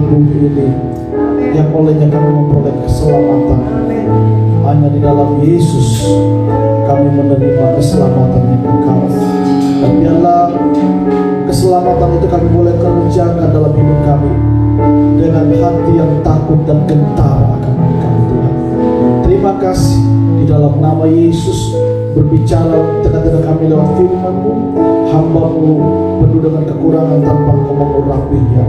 tubuh ini yang olehnya kami memperoleh keselamatan. Hanya di dalam Yesus kami menerima keselamatan yang kekal. Dan biarlah keselamatan itu kami boleh kerjakan dalam hidup kami dengan hati yang takut dan gentar akan Engkau Tuhan. Terima kasih di dalam nama Yesus. Berbicara tengah-tengah kami lewat firman-Mu. Hamba-Mu penuh dengan kekurangan tanpa Engkau mengurapinya.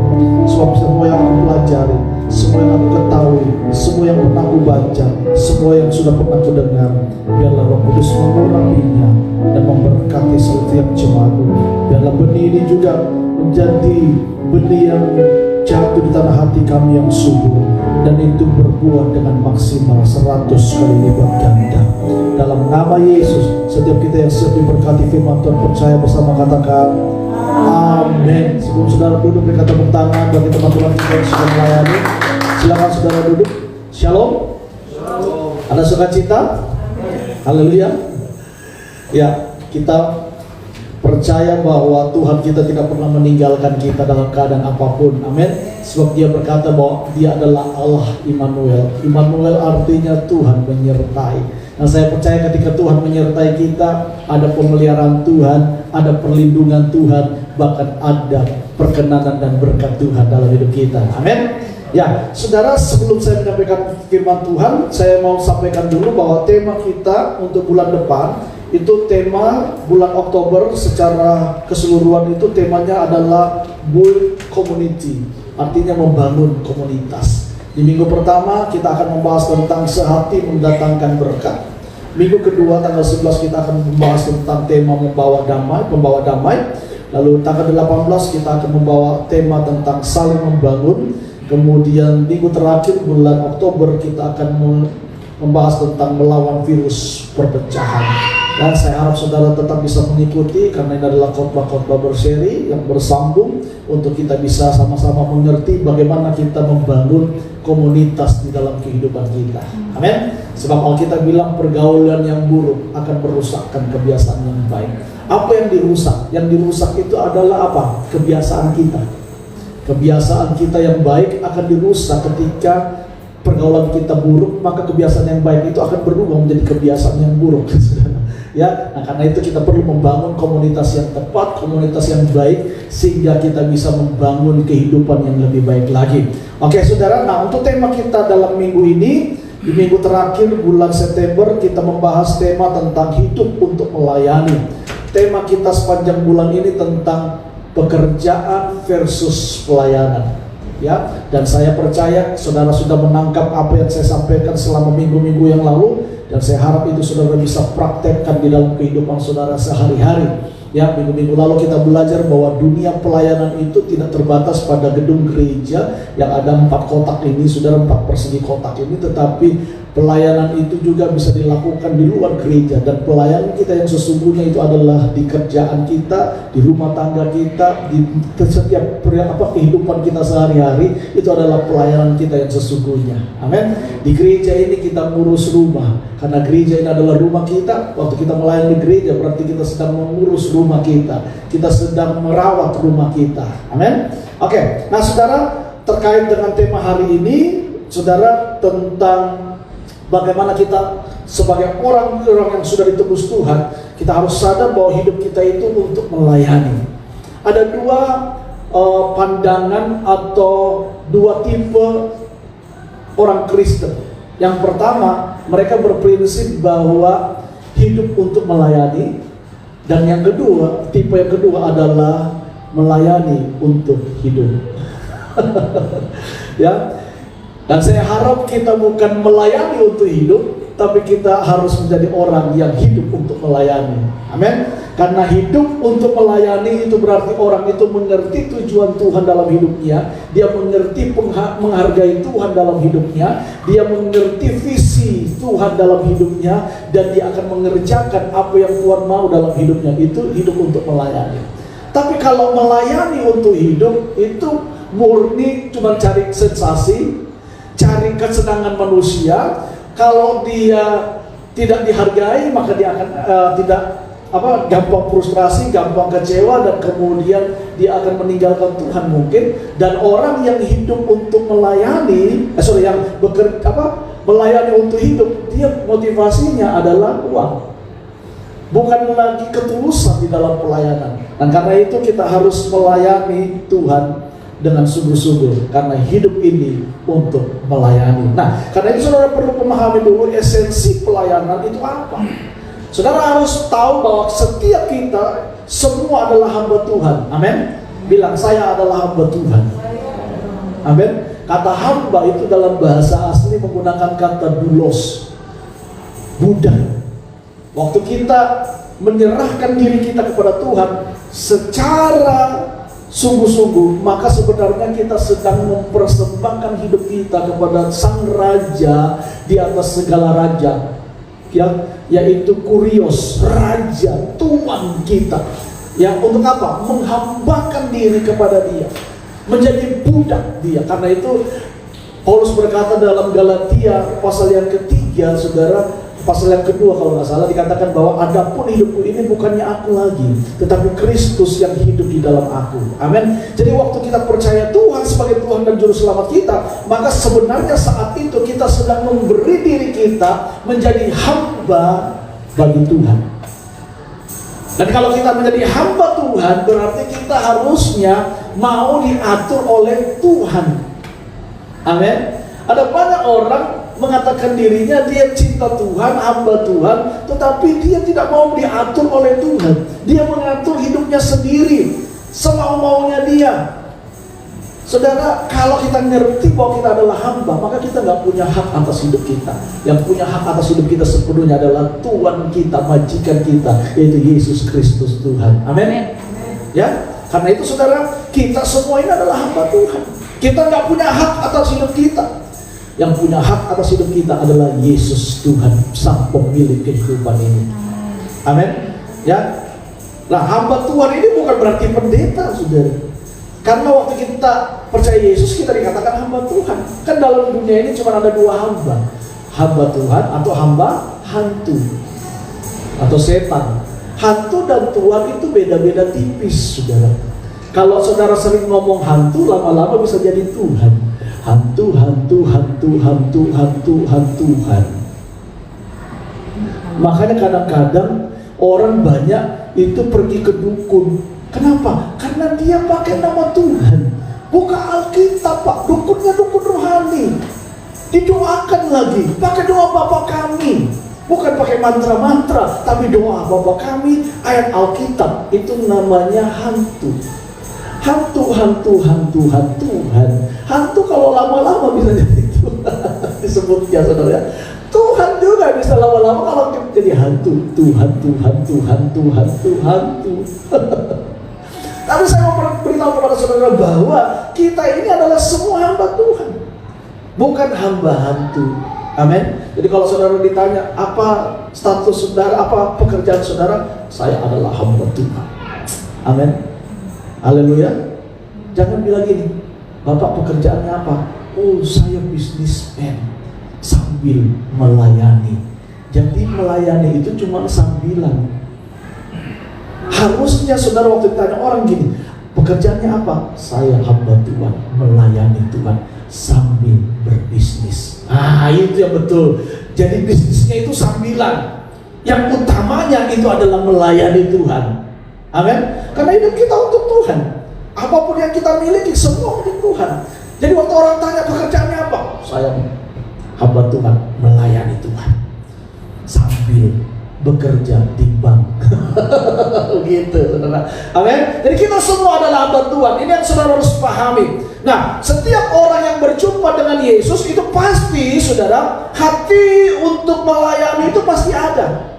Sebab semua yang aku pelajari, semua yang aku ketahui, semua yang pernah aku baca, semua yang sudah pernah aku dengar, biarlah Roh Kudus mengurapinya dan memberkati setiap jemaat-Mu. Biarlah benih ini juga menjadi benih yang jatuh di tanah hati kami yang subur, dan itu berbuah dengan maksimal 100 kali lipat ganda. Dalam nama Yesus, setiap kita yang siap diberkati firman Tuhan, percaya bersama katakan amin. Sebelum saudara duduk, berikan tepuk tangan bagi teman-teman kita yang sudah melayani. Silakan saudara duduk. Shalom. Ada sukacita? Haleluya. Ya, kita percaya bahwa Tuhan kita tidak pernah meninggalkan kita dalam keadaan apapun. Amin. Sebab Dia berkata bahwa Dia adalah Allah Immanuel. Immanuel artinya Tuhan menyertai. Nah, saya percaya ketika Tuhan menyertai kita, ada pemeliharaan Tuhan, ada perlindungan Tuhan, bahkan ada perkenanan dan berkat Tuhan dalam hidup kita. Amin. Ya, saudara, sebelum saya menyampaikan firman Tuhan, saya mau sampaikan dulu bahwa tema kita untuk bulan depan itu tema bulan Oktober secara keseluruhan itu temanya adalah build community, artinya membangun komunitas. Di minggu pertama kita akan membahas tentang sehati mendatangkan berkat. Minggu kedua tanggal 11 kita akan membahas tentang tema membawa damai, pembawa damai. Lalu tanggal 18 kita akan membawa tema tentang saling membangun. Kemudian minggu terakhir bulan Oktober kita akan membahas tentang melawan virus perpecahan. Dan saya harap saudara tetap bisa mengikuti, karena ini adalah khotbah-khotbah berseri yang bersambung untuk kita bisa sama-sama mengerti bagaimana kita membangun komunitas di dalam kehidupan kita. Amin. Sebab Alkitab bilang pergaulan yang buruk akan merusakkan kebiasaan yang baik. Apa yang dirusak? Yang dirusak itu adalah apa? Kebiasaan kita. Kebiasaan kita yang baik akan dirusak ketika pergaulan kita buruk, maka kebiasaan yang baik itu akan berubah menjadi kebiasaan yang buruk. Ya, nah karena itu kita perlu membangun komunitas yang tepat, komunitas yang baik, sehingga kita bisa membangun kehidupan yang lebih baik lagi. Oke saudara, nah untuk tema kita dalam minggu ini, di minggu terakhir bulan September kita membahas tema tentang hidup untuk melayani. Tema kita sepanjang bulan ini tentang pekerjaan versus pelayanan. Ya, dan saya percaya saudara sudah menangkap apa yang saya sampaikan selama minggu-minggu yang lalu, dan saya harap itu saudara bisa praktekkan di dalam kehidupan saudara sehari-hari. Ya, minggu-minggu lalu kita belajar bahwa dunia pelayanan itu tidak terbatas pada gedung gereja yang ada 4 kotak ini, saudara, 4 persegi kotak ini, tetapi pelayanan itu juga bisa dilakukan di luar gereja. Dan pelayanan kita yang sesungguhnya itu adalah di kerjaan kita, di rumah tangga kita, di setiap kehidupan kita sehari-hari. Itu adalah pelayanan kita yang sesungguhnya. Amin. Di gereja ini kita ngurus rumah, karena gereja ini adalah rumah kita. Waktu kita melayani di gereja berarti kita sedang mengurus rumah kita, kita sedang merawat rumah kita. Amin. Oke, nah saudara, terkait dengan tema hari ini, saudara, tentang bagaimana kita sebagai orang-orang yang sudah ditebus Tuhan, kita harus sadar bahwa hidup kita itu untuk melayani. Ada 2 pandangan atau 2 tipe orang Kristen. Yang pertama, mereka berprinsip bahwa hidup untuk melayani. Dan yang kedua, tipe yang kedua adalah melayani untuk hidup. Ya. Dan saya harap kita bukan melayani untuk hidup, tapi kita harus menjadi orang yang hidup untuk melayani. Amin. Karena hidup untuk melayani itu berarti orang itu mengerti tujuan Tuhan dalam hidupnya, dia mengerti menghargai Tuhan dalam hidupnya, dia mengerti visi Tuhan dalam hidupnya, dan dia akan mengerjakan apa yang Tuhan mau dalam hidupnya. Itu hidup untuk melayani. Tapi kalau melayani untuk hidup itu murni cuma cari sensasi, cari kesenangan manusia. Kalau dia tidak dihargai, maka dia akan gampang frustrasi, gampang kecewa, dan kemudian dia akan meninggalkan Tuhan mungkin. Dan orang yang hidup untuk melayani, melayani untuk hidup, dia motivasinya adalah uang, bukan lagi ketulusan di dalam pelayanan. Dan karena itu kita harus melayani Tuhan dengan sungguh-sungguh, karena hidup ini untuk melayani. Nah, karena itu saudara perlu memahami dulu esensi pelayanan itu apa. Saudara harus tahu bahwa setiap kita semua adalah hamba Tuhan. Amin. Bilang, saya adalah hamba Tuhan. Amin. Kata hamba itu dalam bahasa asli menggunakan kata doulos, budak. Waktu kita menyerahkan diri kita kepada Tuhan secara sungguh-sungguh, maka sebenarnya kita sedang mempersembahkan hidup kita kepada Sang Raja di atas segala raja, yaitu Kurios, Raja, Tuhan kita. Ya, untuk apa? Menghambakan diri kepada Dia, menjadi budak Dia. Karena itu Paulus berkata dalam Galatia pasal yang ketiga, saudara, pasal yang kedua kalau nggak salah, dikatakan bahwa adapun hidupku ini bukannya aku lagi, tetapi Kristus yang hidup di dalam aku. Amin. Jadi waktu kita percaya Tuhan sebagai Tuhan dan Juru Selamat kita, maka sebenarnya saat itu kita sedang memberi diri kita menjadi hamba bagi Tuhan. Dan kalau kita menjadi hamba Tuhan, berarti kita harusnya mau diatur oleh Tuhan. Amin. Ada banyak orang mengatakan dirinya dia cinta Tuhan, hamba Tuhan, tetapi dia tidak mau diatur oleh Tuhan. Dia mengatur hidupnya sendiri, semau-maunya dia. Saudara, kalau kita ngerti bahwa kita adalah hamba, maka kita nggak punya hak atas hidup kita. Yang punya hak atas hidup kita sepenuhnya adalah Tuhan kita, majikan kita, yaitu Yesus Kristus Tuhan. Amin. Ya, karena itu saudara, kita semua ini adalah hamba Tuhan. Kita nggak punya hak atas hidup kita. Yang punya hak atas hidup kita adalah Yesus Tuhan, Sang Pemilik kehidupan ini. Amin. Ya. Nah, hamba Tuhan ini bukan berarti pendeta, saudara. Karena waktu kita percaya Yesus, kita dikatakan hamba Tuhan. Kan dalam dunia ini cuma ada dua hamba, hamba Tuhan atau hamba hantu atau setan. Hantu dan Tuhan itu beda-beda tipis, saudara. Kalau saudara sering ngomong hantu, lama-lama bisa jadi Tuhan. Hantu, hantu, hantu, hantu, hantu, hantuhan. Makanya kadang-kadang orang banyak itu pergi ke dukun. Kenapa? Karena dia pakai nama Tuhan. Buka Alkitab, Pak. Dukunnya dukun rohani. Didoakan lagi, pakai doa Bapa kami. Bukan pakai mantra-mantra, tapi doa Bapa kami, ayat Alkitab. Itu namanya hantu. Hantu, hantu, hantu, hantuhan. Hantu kalau lama-lama bisa jadi Tuhan. Disebutnya, saudara. Tuhan juga bisa lama-lama kalau jadi hantu. Tuhan, Tuhan, Tuhan, Tuhan, Tuhan, Tuhan. Tapi saya mau beritahu kepada saudara bahwa kita ini adalah semua hamba Tuhan, bukan hamba hantu. Amin. Jadi kalau saudara ditanya apa status saudara, apa pekerjaan saudara, saya adalah hamba Tuhan. Amin. Haleluya. Jangan bilang gini, Bapak pekerjaannya apa? Oh, saya bisnismen sambil melayani. Jadi melayani itu cuma sambilan. Harusnya saudara waktu ditanya orang gini, pekerjaannya apa? Saya hamba Tuhan, melayani Tuhan sambil berbisnis. Itu yang betul. Jadi bisnisnya itu sambilan. Yang utamanya itu adalah melayani Tuhan. Amin. Karena hidup kita untuk Tuhan. Apapun yang kita miliki semua untuk Tuhan. Jadi waktu orang tanya pekerjaannya apa? Saya hamba Tuhan, melayani Tuhan sambil bekerja di bank. Gitu, saudara. Amin. Jadi kita semua adalah hamba Tuhan. Ini yang saudara harus pahami. Nah, setiap orang yang berjumpa dengan Yesus itu pasti, saudara, hati untuk melayani itu pasti ada.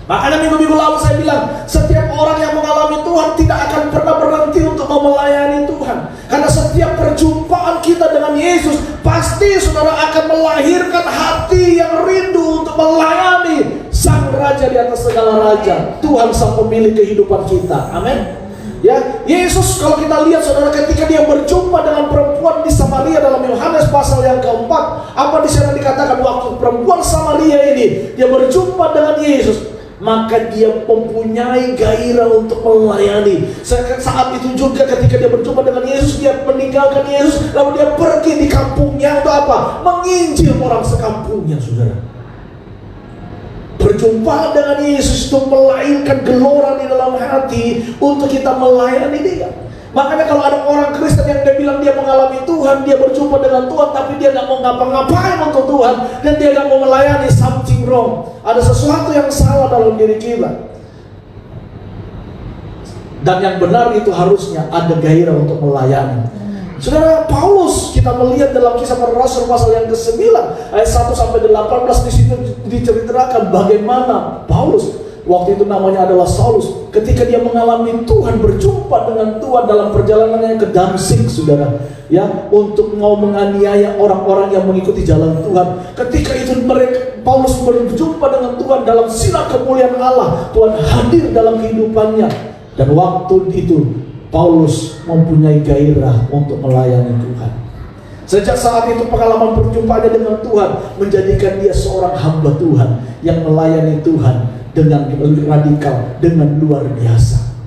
Makanya minggu-minggu lalu saya bilang, setiap orang yang mengalami Tuhan tidak akan pernah berhenti untuk melayani Tuhan. Karena setiap perjumpaan kita dengan Yesus, pasti saudara akan melahirkan hati yang rindu untuk melayani Sang Raja di atas segala raja, Tuhan Sang Pemilik kehidupan kita. Amin. Ya, Yesus kalau kita lihat saudara, ketika dia berjumpa dengan perempuan di Samaria dalam Yohanes pasal yang keempat, apa di sana dikatakan waktu perempuan Samaria ini dia berjumpa dengan Yesus, maka dia mempunyai gairah untuk melayani. Saat itu juga ketika dia berjumpa dengan Yesus, dia meninggalkan Yesus, lalu dia pergi di kampungnya untuk apa? Menginjil orang sekampungnya, saudara. Berjumpa dengan Yesus itu melahirkan gelora di dalam hati untuk kita melayani dia. Makanya kalau ada orang Kristen yang dia bilang dia mengalami Tuhan, dia berjumpa dengan Tuhan, tapi dia gak mau ngapa-ngapain untuk Tuhan, dan dia gak mau melayani, something wrong. Ada sesuatu yang salah dalam diri kita. Dan yang benar itu harusnya ada gairah untuk melayani. Saudara, Paulus, kita melihat dalam Kisah Para Rasul pasal yang ke-9 ayat 1 sampai 18, di situ diceritakan bagaimana Paulus, waktu itu namanya adalah Saulus, ketika dia mengalami Tuhan, berjumpa dengan Tuhan dalam perjalanannya ke Damsyik, saudara, ya, untuk mau menganiaya orang-orang yang mengikuti jalan Tuhan. Ketika itu Paulus berjumpa dengan Tuhan dalam sinar kemuliaan Allah, Tuhan hadir dalam kehidupannya, dan waktu itu Paulus mempunyai gairah untuk melayani Tuhan. Sejak saat itu pengalaman perjumpaannya dengan Tuhan menjadikan dia seorang hamba Tuhan yang melayani Tuhan dengan radikal, dengan luar biasa.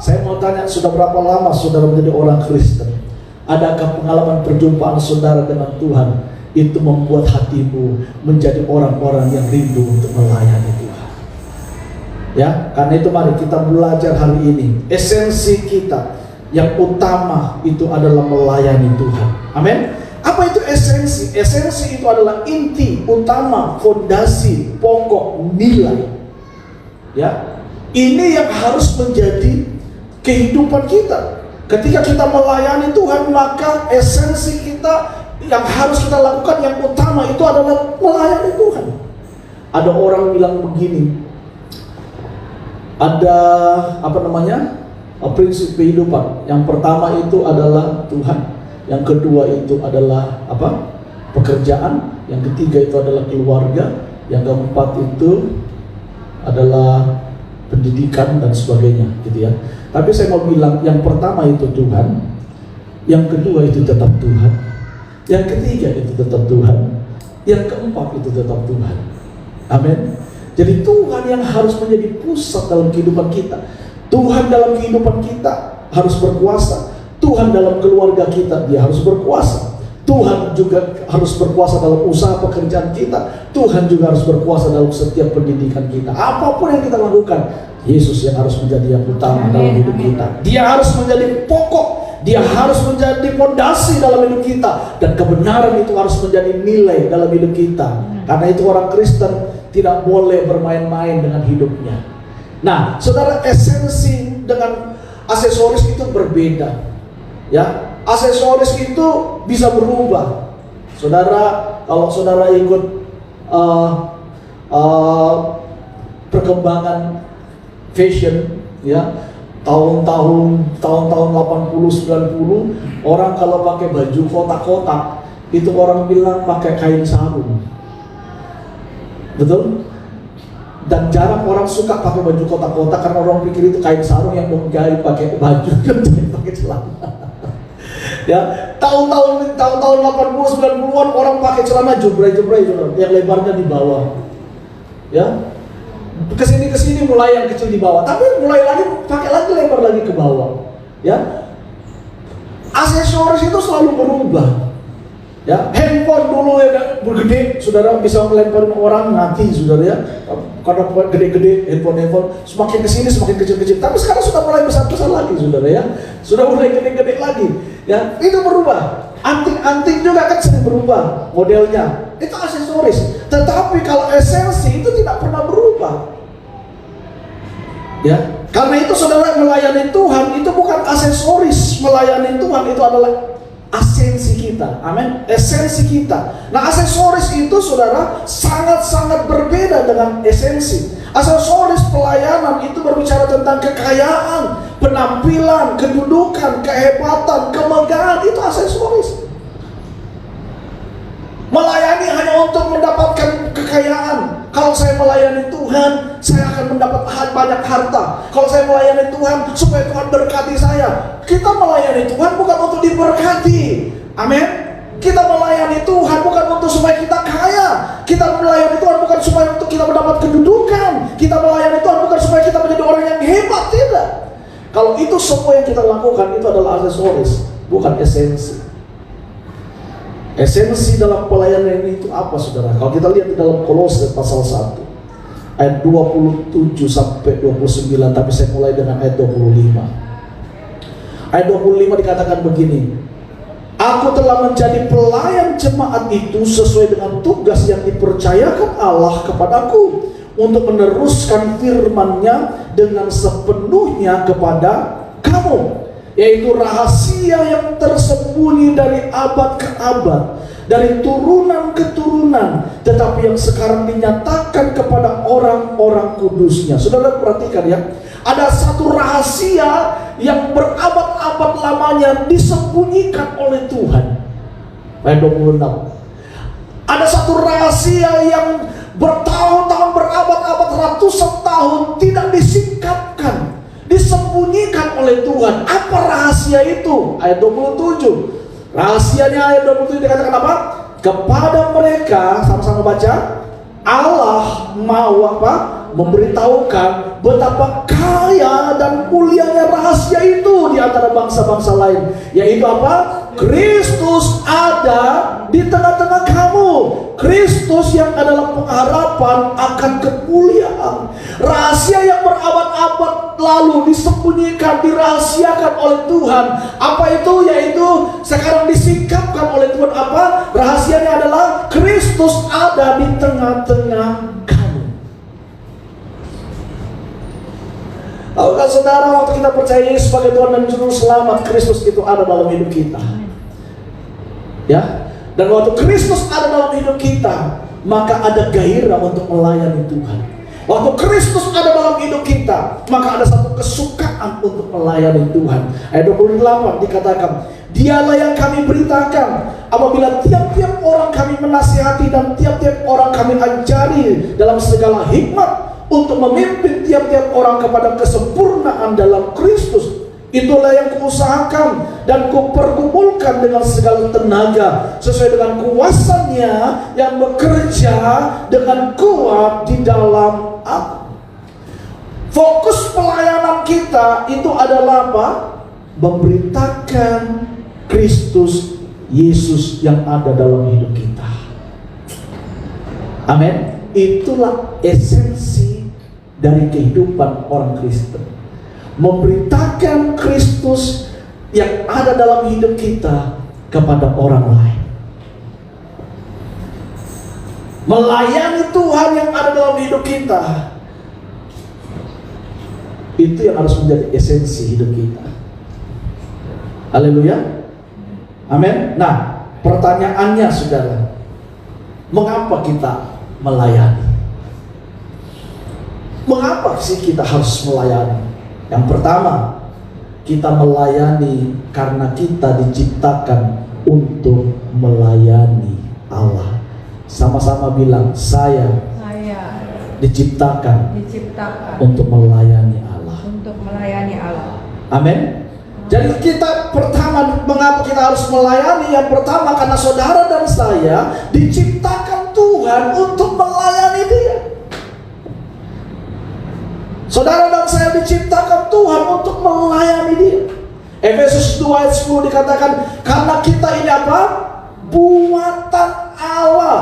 Saya mau tanya, sudah berapa lama saudara menjadi orang Kristen? Adakah pengalaman perjumpaan saudara dengan Tuhan itu membuat hatimu menjadi orang-orang yang rindu untuk melayani Tuhan? Ya, karena itu mari kita belajar hari ini. Esensi kita yang utama itu adalah melayani Tuhan. Amin. Apa itu esensi? Esensi itu adalah inti, utama, fondasi, pokok, nilai. Ya, ini yang harus menjadi kehidupan kita. Ketika kita melayani Tuhan, maka esensi kita yang harus kita lakukan yang utama itu adalah melayani Tuhan. Ada orang bilang begini, ada prinsip kehidupan. Yang pertama itu adalah Tuhan, yang kedua itu adalah pekerjaan, yang ketiga itu adalah keluarga, yang keempat itu adalah pendidikan dan sebagainya, gitu ya. Tapi saya mau bilang, yang pertama itu Tuhan, yang kedua itu tetap Tuhan, yang ketiga itu tetap Tuhan, yang keempat itu tetap Tuhan. Amin. Jadi Tuhan yang harus menjadi pusat dalam kehidupan kita. Tuhan dalam kehidupan kita harus berkuasa. Tuhan dalam keluarga kita, dia harus berkuasa. Tuhan juga harus berkuasa dalam usaha pekerjaan kita. Tuhan juga harus berkuasa dalam setiap pendidikan kita. Apapun yang kita lakukan, Yesus yang harus menjadi yang utama dalam hidup kita. Dia harus menjadi pokok, dia harus menjadi fondasi dalam hidup kita. Dan kebenaran itu harus menjadi nilai dalam hidup kita. Karena itu orang Kristen tidak boleh bermain-main dengan hidupnya. Nah, saudara, esensi dengan aksesoris itu berbeda. Ya, aksesoris itu bisa berubah. Saudara, kalau saudara ikut perkembangan fashion, ya, tahun-tahun 80 90, orang kalau pakai baju kotak-kotak itu orang bilang pakai kain sarung. Betul? Dan jarang orang suka pakai baju kotak-kotak karena orang pikir itu kain sarung yang mau gaya pakai baju dan pakai celana. Ya, tahun-tahun 80 90-an orang pakai celana jubrai-jubrai yang lebarnya di bawah. Ya. Kesini mulai yang kecil di bawah, tapi mulai lagi pakai lagi lebar lagi ke bawah. Ya. Aksesoris itu selalu berubah. Ya, handphone dulu ya bergede, saudara bisa melemparin orang nanti, saudara ya. Karena gede-gede handphone semakin kesini semakin kecil-kecil. Tapi sekarang sudah mulai besar-besar lagi, saudara ya. Sudah mulai gede-gede lagi. Ya, itu berubah. Anting-anting juga kan sering berubah modelnya. Itu aksesoris. Tetapi kalau esensi itu tidak pernah berubah. Ya, karena itu saudara, melayani Tuhan itu bukan aksesoris. Melayani Tuhan itu adalah esensi kita. Amin. Esensi kita. Nah, aksesoris itu saudara sangat-sangat berbeda dengan esensi. Aksesoris pelayanan itu berbicara tentang kekayaan, penampilan, kedudukan, kehebatan, kemegahan. Itu aksesoris. Melayani hanya untuk mendapatkan kekayaan. Kalau saya melayani Tuhan, saya akan mendapat banyak harta. Kalau saya melayani Tuhan, supaya Tuhan berkati saya. Kita melayani Tuhan bukan untuk diberkati. Amin. Kita melayani Tuhan bukan untuk supaya kita kaya. Kita melayani Tuhan bukan supaya untuk kita mendapat kedudukan. Kita melayani Kalau itu semua yang kita lakukan itu adalah aksesoris, bukan esensi. Esensi dalam pelayanan ini itu apa, saudara? Kalau kita lihat di dalam Kolose pasal 1 ayat 27 sampai 29, tapi saya mulai dengan ayat 25. Ayat 25 dikatakan begini: Aku telah menjadi pelayan jemaat itu sesuai dengan tugas yang dipercayakan Allah kepadaku untuk meneruskan firman-Nya dengan sepenuhnya kepada kamu, yaitu rahasia yang tersembunyi dari abad ke abad, dari turunan ke turunan, tetapi yang sekarang dinyatakan kepada orang-orang kudusnya. Saudara perhatikan ya, ada satu rahasia yang berabad-abad lamanya disembunyikan oleh Tuhan. Ayat 26. Ada satu rahasia yang bertahun-tahun, berabad-abad, ratusan tahun tidak disingkapkan, disembunyikan oleh Tuhan. Apa rahasia itu? Ayat 27. Rahasianya ayat 27 dikatakan apa? Kepada mereka, sama-sama baca, Allah mau apa? Memberitahukan betapa kaya dan mulianya rahasia itu di antara bangsa-bangsa lain, yaitu apa? Kristus ada di tengah-tengah kamu. Kristus yang adalah pengharapan akan kemuliaan. Rahasia yang berabad-abad lalu disembunyikan, dirahasiakan oleh Tuhan. Apa itu? Yaitu sekarang disingkapkan oleh Tuhan. Apa? Rahasianya adalah Kristus ada di tengah-tengah kamu. Tahukah saudara, waktu kita percaya Yesus sebagai Tuhan dan Juru Selamat, Kristus itu ada dalam hidup kita. Ya, dan waktu Kristus ada dalam hidup kita, maka ada gairah untuk melayani Tuhan. Waktu Kristus ada dalam hidup kita, maka ada satu kesukaan untuk melayani Tuhan. Ayat 28 dikatakan, Dialah yang kami beritakan apabila tiap-tiap orang kami menasihati dan tiap-tiap orang kami ajari dalam segala hikmat, untuk memimpin tiap-tiap orang kepada kesempurnaan dalam Kristus. Itulah yang kuusahakan dan kupergumulkan dengan segala tenaga, sesuai dengan kuasanya yang bekerja dengan kuat di dalam aku. Fokus pelayanan kita itu adalah apa? Memberitakan Kristus Yesus yang ada dalam hidup kita. Amin. Itulah esensi dari kehidupan orang Kristen. Memberitakan Kristus yang ada dalam hidup kita kepada orang lain. Melayani Tuhan yang ada dalam hidup kita. Itu yang harus menjadi esensi hidup kita. Haleluya. Amin. Nah, pertanyaannya saudara, mengapa kita melayani? Mengapa sih kita harus melayani? Yang pertama, kita melayani karena kita diciptakan untuk melayani Allah. Sama-sama bilang, saya diciptakan untuk melayani Allah. Untuk melayani Allah. Amin. Jadi kita pertama, mengapa kita harus melayani? Yang pertama, karena saudara dan saya diciptakan Tuhan untuk melayani Dia. Saudara dan saya diciptakan Tuhan untuk melayani Dia. Efesus 2 ayat 10 dikatakan, karena kita ini apa? Buatan Allah,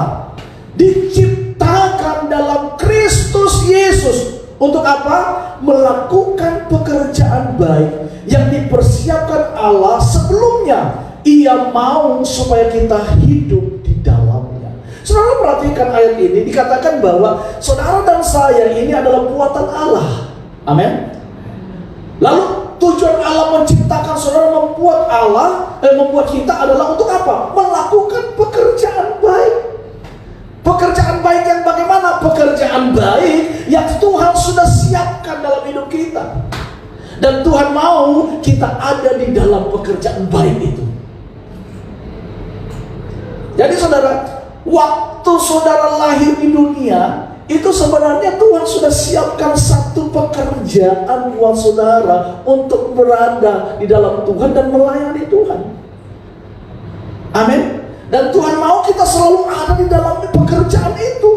diciptakan dalam Kristus Yesus. Untuk apa? Melakukan pekerjaan baik yang dipersiapkan Allah sebelumnya. Ia mau supaya kita hidup di dalamnya. Saudara perhatikan ayat ini, dikatakan bahwa saudara dan saya ini adalah buatan Allah. Amin. Lalu tujuan Allah menciptakan saudara, membuat kita adalah untuk apa? Melakukan pekerjaan baik. Pekerjaan baik yang bagaimana? Pekerjaan baik yang Tuhan sudah siapkan dalam hidup kita. Dan Tuhan mau kita ada di dalam pekerjaan baik itu. Jadi saudara, waktu saudara lahir di dunia, itu sebenarnya Tuhan sudah siapkan satu pekerjaan buat saudara untuk berada di dalam Tuhan dan melayani Tuhan. Amin. Dan Tuhan mau kita selalu ada di dalam pekerjaan itu.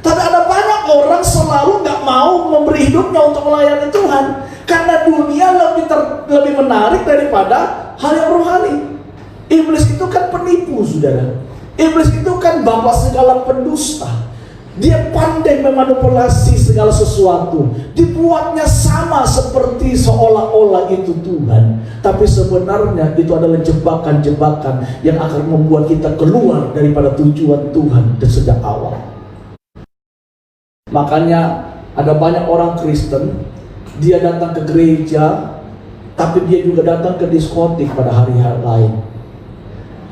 Tapi ada banyak orang selalu gak mau memberi hidupnya untuk melayani Tuhan, karena dunia lebih menarik daripada hal yang rohani. Iblis itu kan penipu, saudara. Iblis itu kan bapak segala pendusta. Dia pandai memanipulasi segala sesuatu. Dibuatnya sama seperti seolah-olah itu Tuhan. Tapi sebenarnya itu adalah jebakan-jebakan yang akan membuat kita keluar daripada tujuan Tuhan dari sejak awal. Makanya ada banyak orang Kristen, dia datang ke gereja, tapi dia juga datang ke diskotik pada hari-hari lain.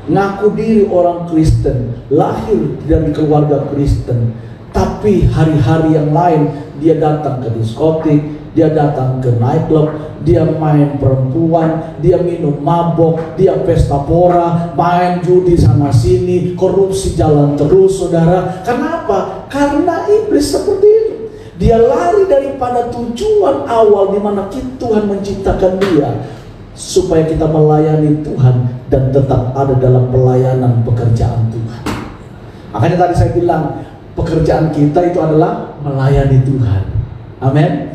Ngaku diri orang Kristen, lahir dari keluarga Kristen, tapi hari-hari yang lain dia datang ke diskotik, dia datang ke nightclub, dia main perempuan, dia minum mabok, dia pesta pora, main judi sana sini, korupsi jalan terus, saudara. Kenapa? Karena iblis seperti itu. Dia lari daripada tujuan awal di mana Tuhan menciptakan dia, supaya kita melayani Tuhan dan tetap ada dalam pelayanan pekerjaan Tuhan. Makanya tadi saya bilang, pekerjaan kita itu adalah melayani Tuhan. Amin.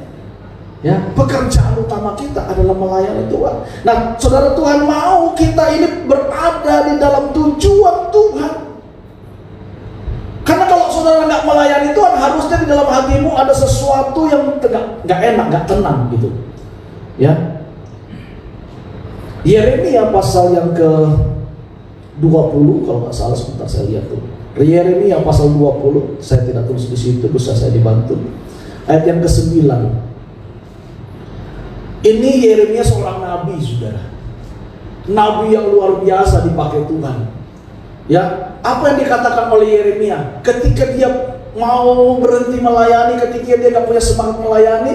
Ya, pekerjaan utama kita adalah melayani Tuhan. Nah, saudara, Tuhan mau kita ini berada di dalam tujuan Tuhan. Karena kalau saudara nggak melayani Tuhan, harusnya di dalam hatimu ada sesuatu yang nggak enak, nggak tenang gitu. Ya. Yeremia pasal yang ke-20, kalau nggak salah, sebentar saya lihat tuh. Yeremia pasal 20, saya tidak tulis di situ, bisa saya dibantu. Ayat yang ke-9. Ini Yeremia seorang nabi, saudara. Nabi yang luar biasa dipakai Tuhan. Ya, apa yang dikatakan oleh Yeremia? Ketika dia mau berhenti melayani, ketika dia nggak punya semangat melayani,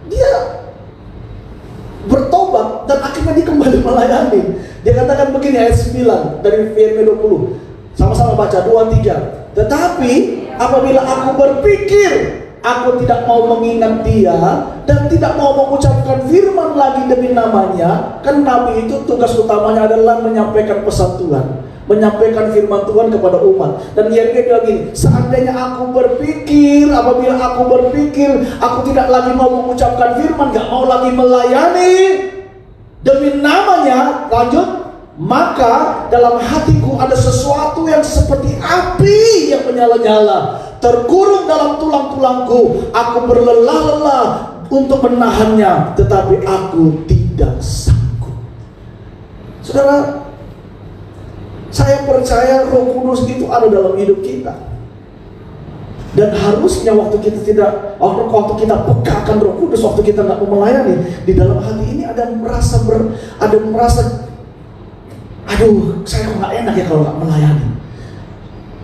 dia bertobat dan akhirnya dia kembali melayani. Dia katakan begini, ayat 9 dari Yeremia 20. Sama-sama baca 2-3. Tetapi apabila aku berpikir aku tidak mau mengingat dia dan tidak mau mengucapkan firman lagi demi namanya, kan nabi itu tugas utamanya adalah menyampaikan pesan Tuhan, menyampaikan firman Tuhan kepada umat. Dan Yeremia bilang gini, seandainya aku berpikir, apabila aku berpikir aku tidak lagi mau mengucapkan firman, gak mau lagi melayani demi namanya, lanjut, maka dalam hatiku ada sesuatu yang seperti api yang menyala-nyala, terkurung dalam tulang-tulangku. Aku berlelah-lelah untuk menahannya, tetapi aku tidak sanggup. Saudara, saya percaya Roh Kudus itu ada dalam hidup kita. Dan harusnya waktu kita kita pekakan Roh Kudus, waktu kita nggak mau melayani, di dalam hati ini ada merasa aduh, saya kok nggak enak ya kalau nggak melayani.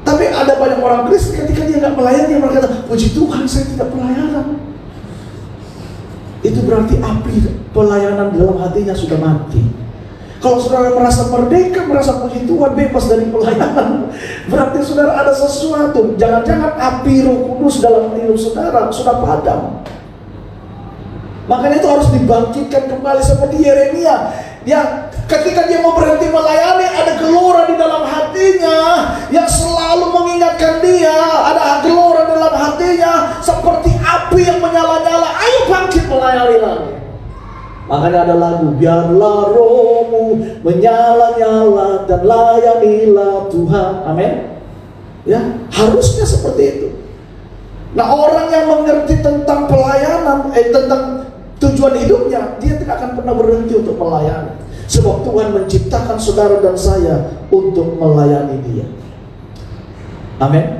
Tapi ada banyak orang Kristen ketika dia nggak melayani, mereka kata, puji Tuhan saya tidak pelayanan. Itu berarti api pelayanan dalam hatinya sudah mati. Kalau saudara merasa merdeka, merasa puji Tuhan, bebas dari pelayanan, berarti saudara ada sesuatu. Jangan-jangan api Roh Kudus dalam hidup saudara sudah padam. Makanya itu harus dibangkitkan kembali seperti Yeremia. Dia ketika dia mau berhenti melayani, ada gelora di dalam hatinya yang selalu mengingatkan dia. Ada gelora di dalam hatinya seperti api yang menyala-nyala. Ayo bangkit melayani lagi. Makanya ada lagu, biarlah rohmu menyala-nyala dan layanilah Tuhan. Amin. Ya, harusnya seperti itu. Nah, orang yang mengerti tentang pelayanan, tentang tujuan hidupnya, dia tidak akan pernah berhenti untuk melayani. Sebab Tuhan menciptakan saudara dan saya untuk melayani dia. Amin.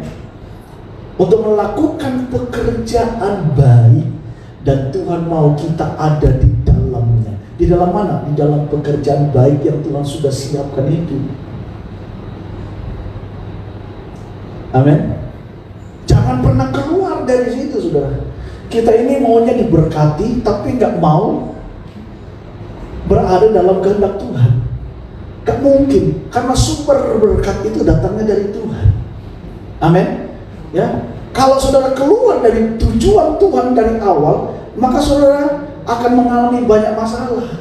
Untuk melakukan pekerjaan baik. Dan Tuhan mau kita ada di dalamnya. Di dalam mana? Di dalam pekerjaan baik yang Tuhan sudah siapkan itu. Amin. Jangan pernah keluar dari situ, saudara. Kita ini maunya diberkati, tapi nggak mau berada dalam kehendak Tuhan. Gak mungkin, karena sumber berkat itu datangnya dari Tuhan. Amin. Ya, kalau saudara keluar dari tujuan Tuhan dari awal, maka saudara akan mengalami banyak masalah.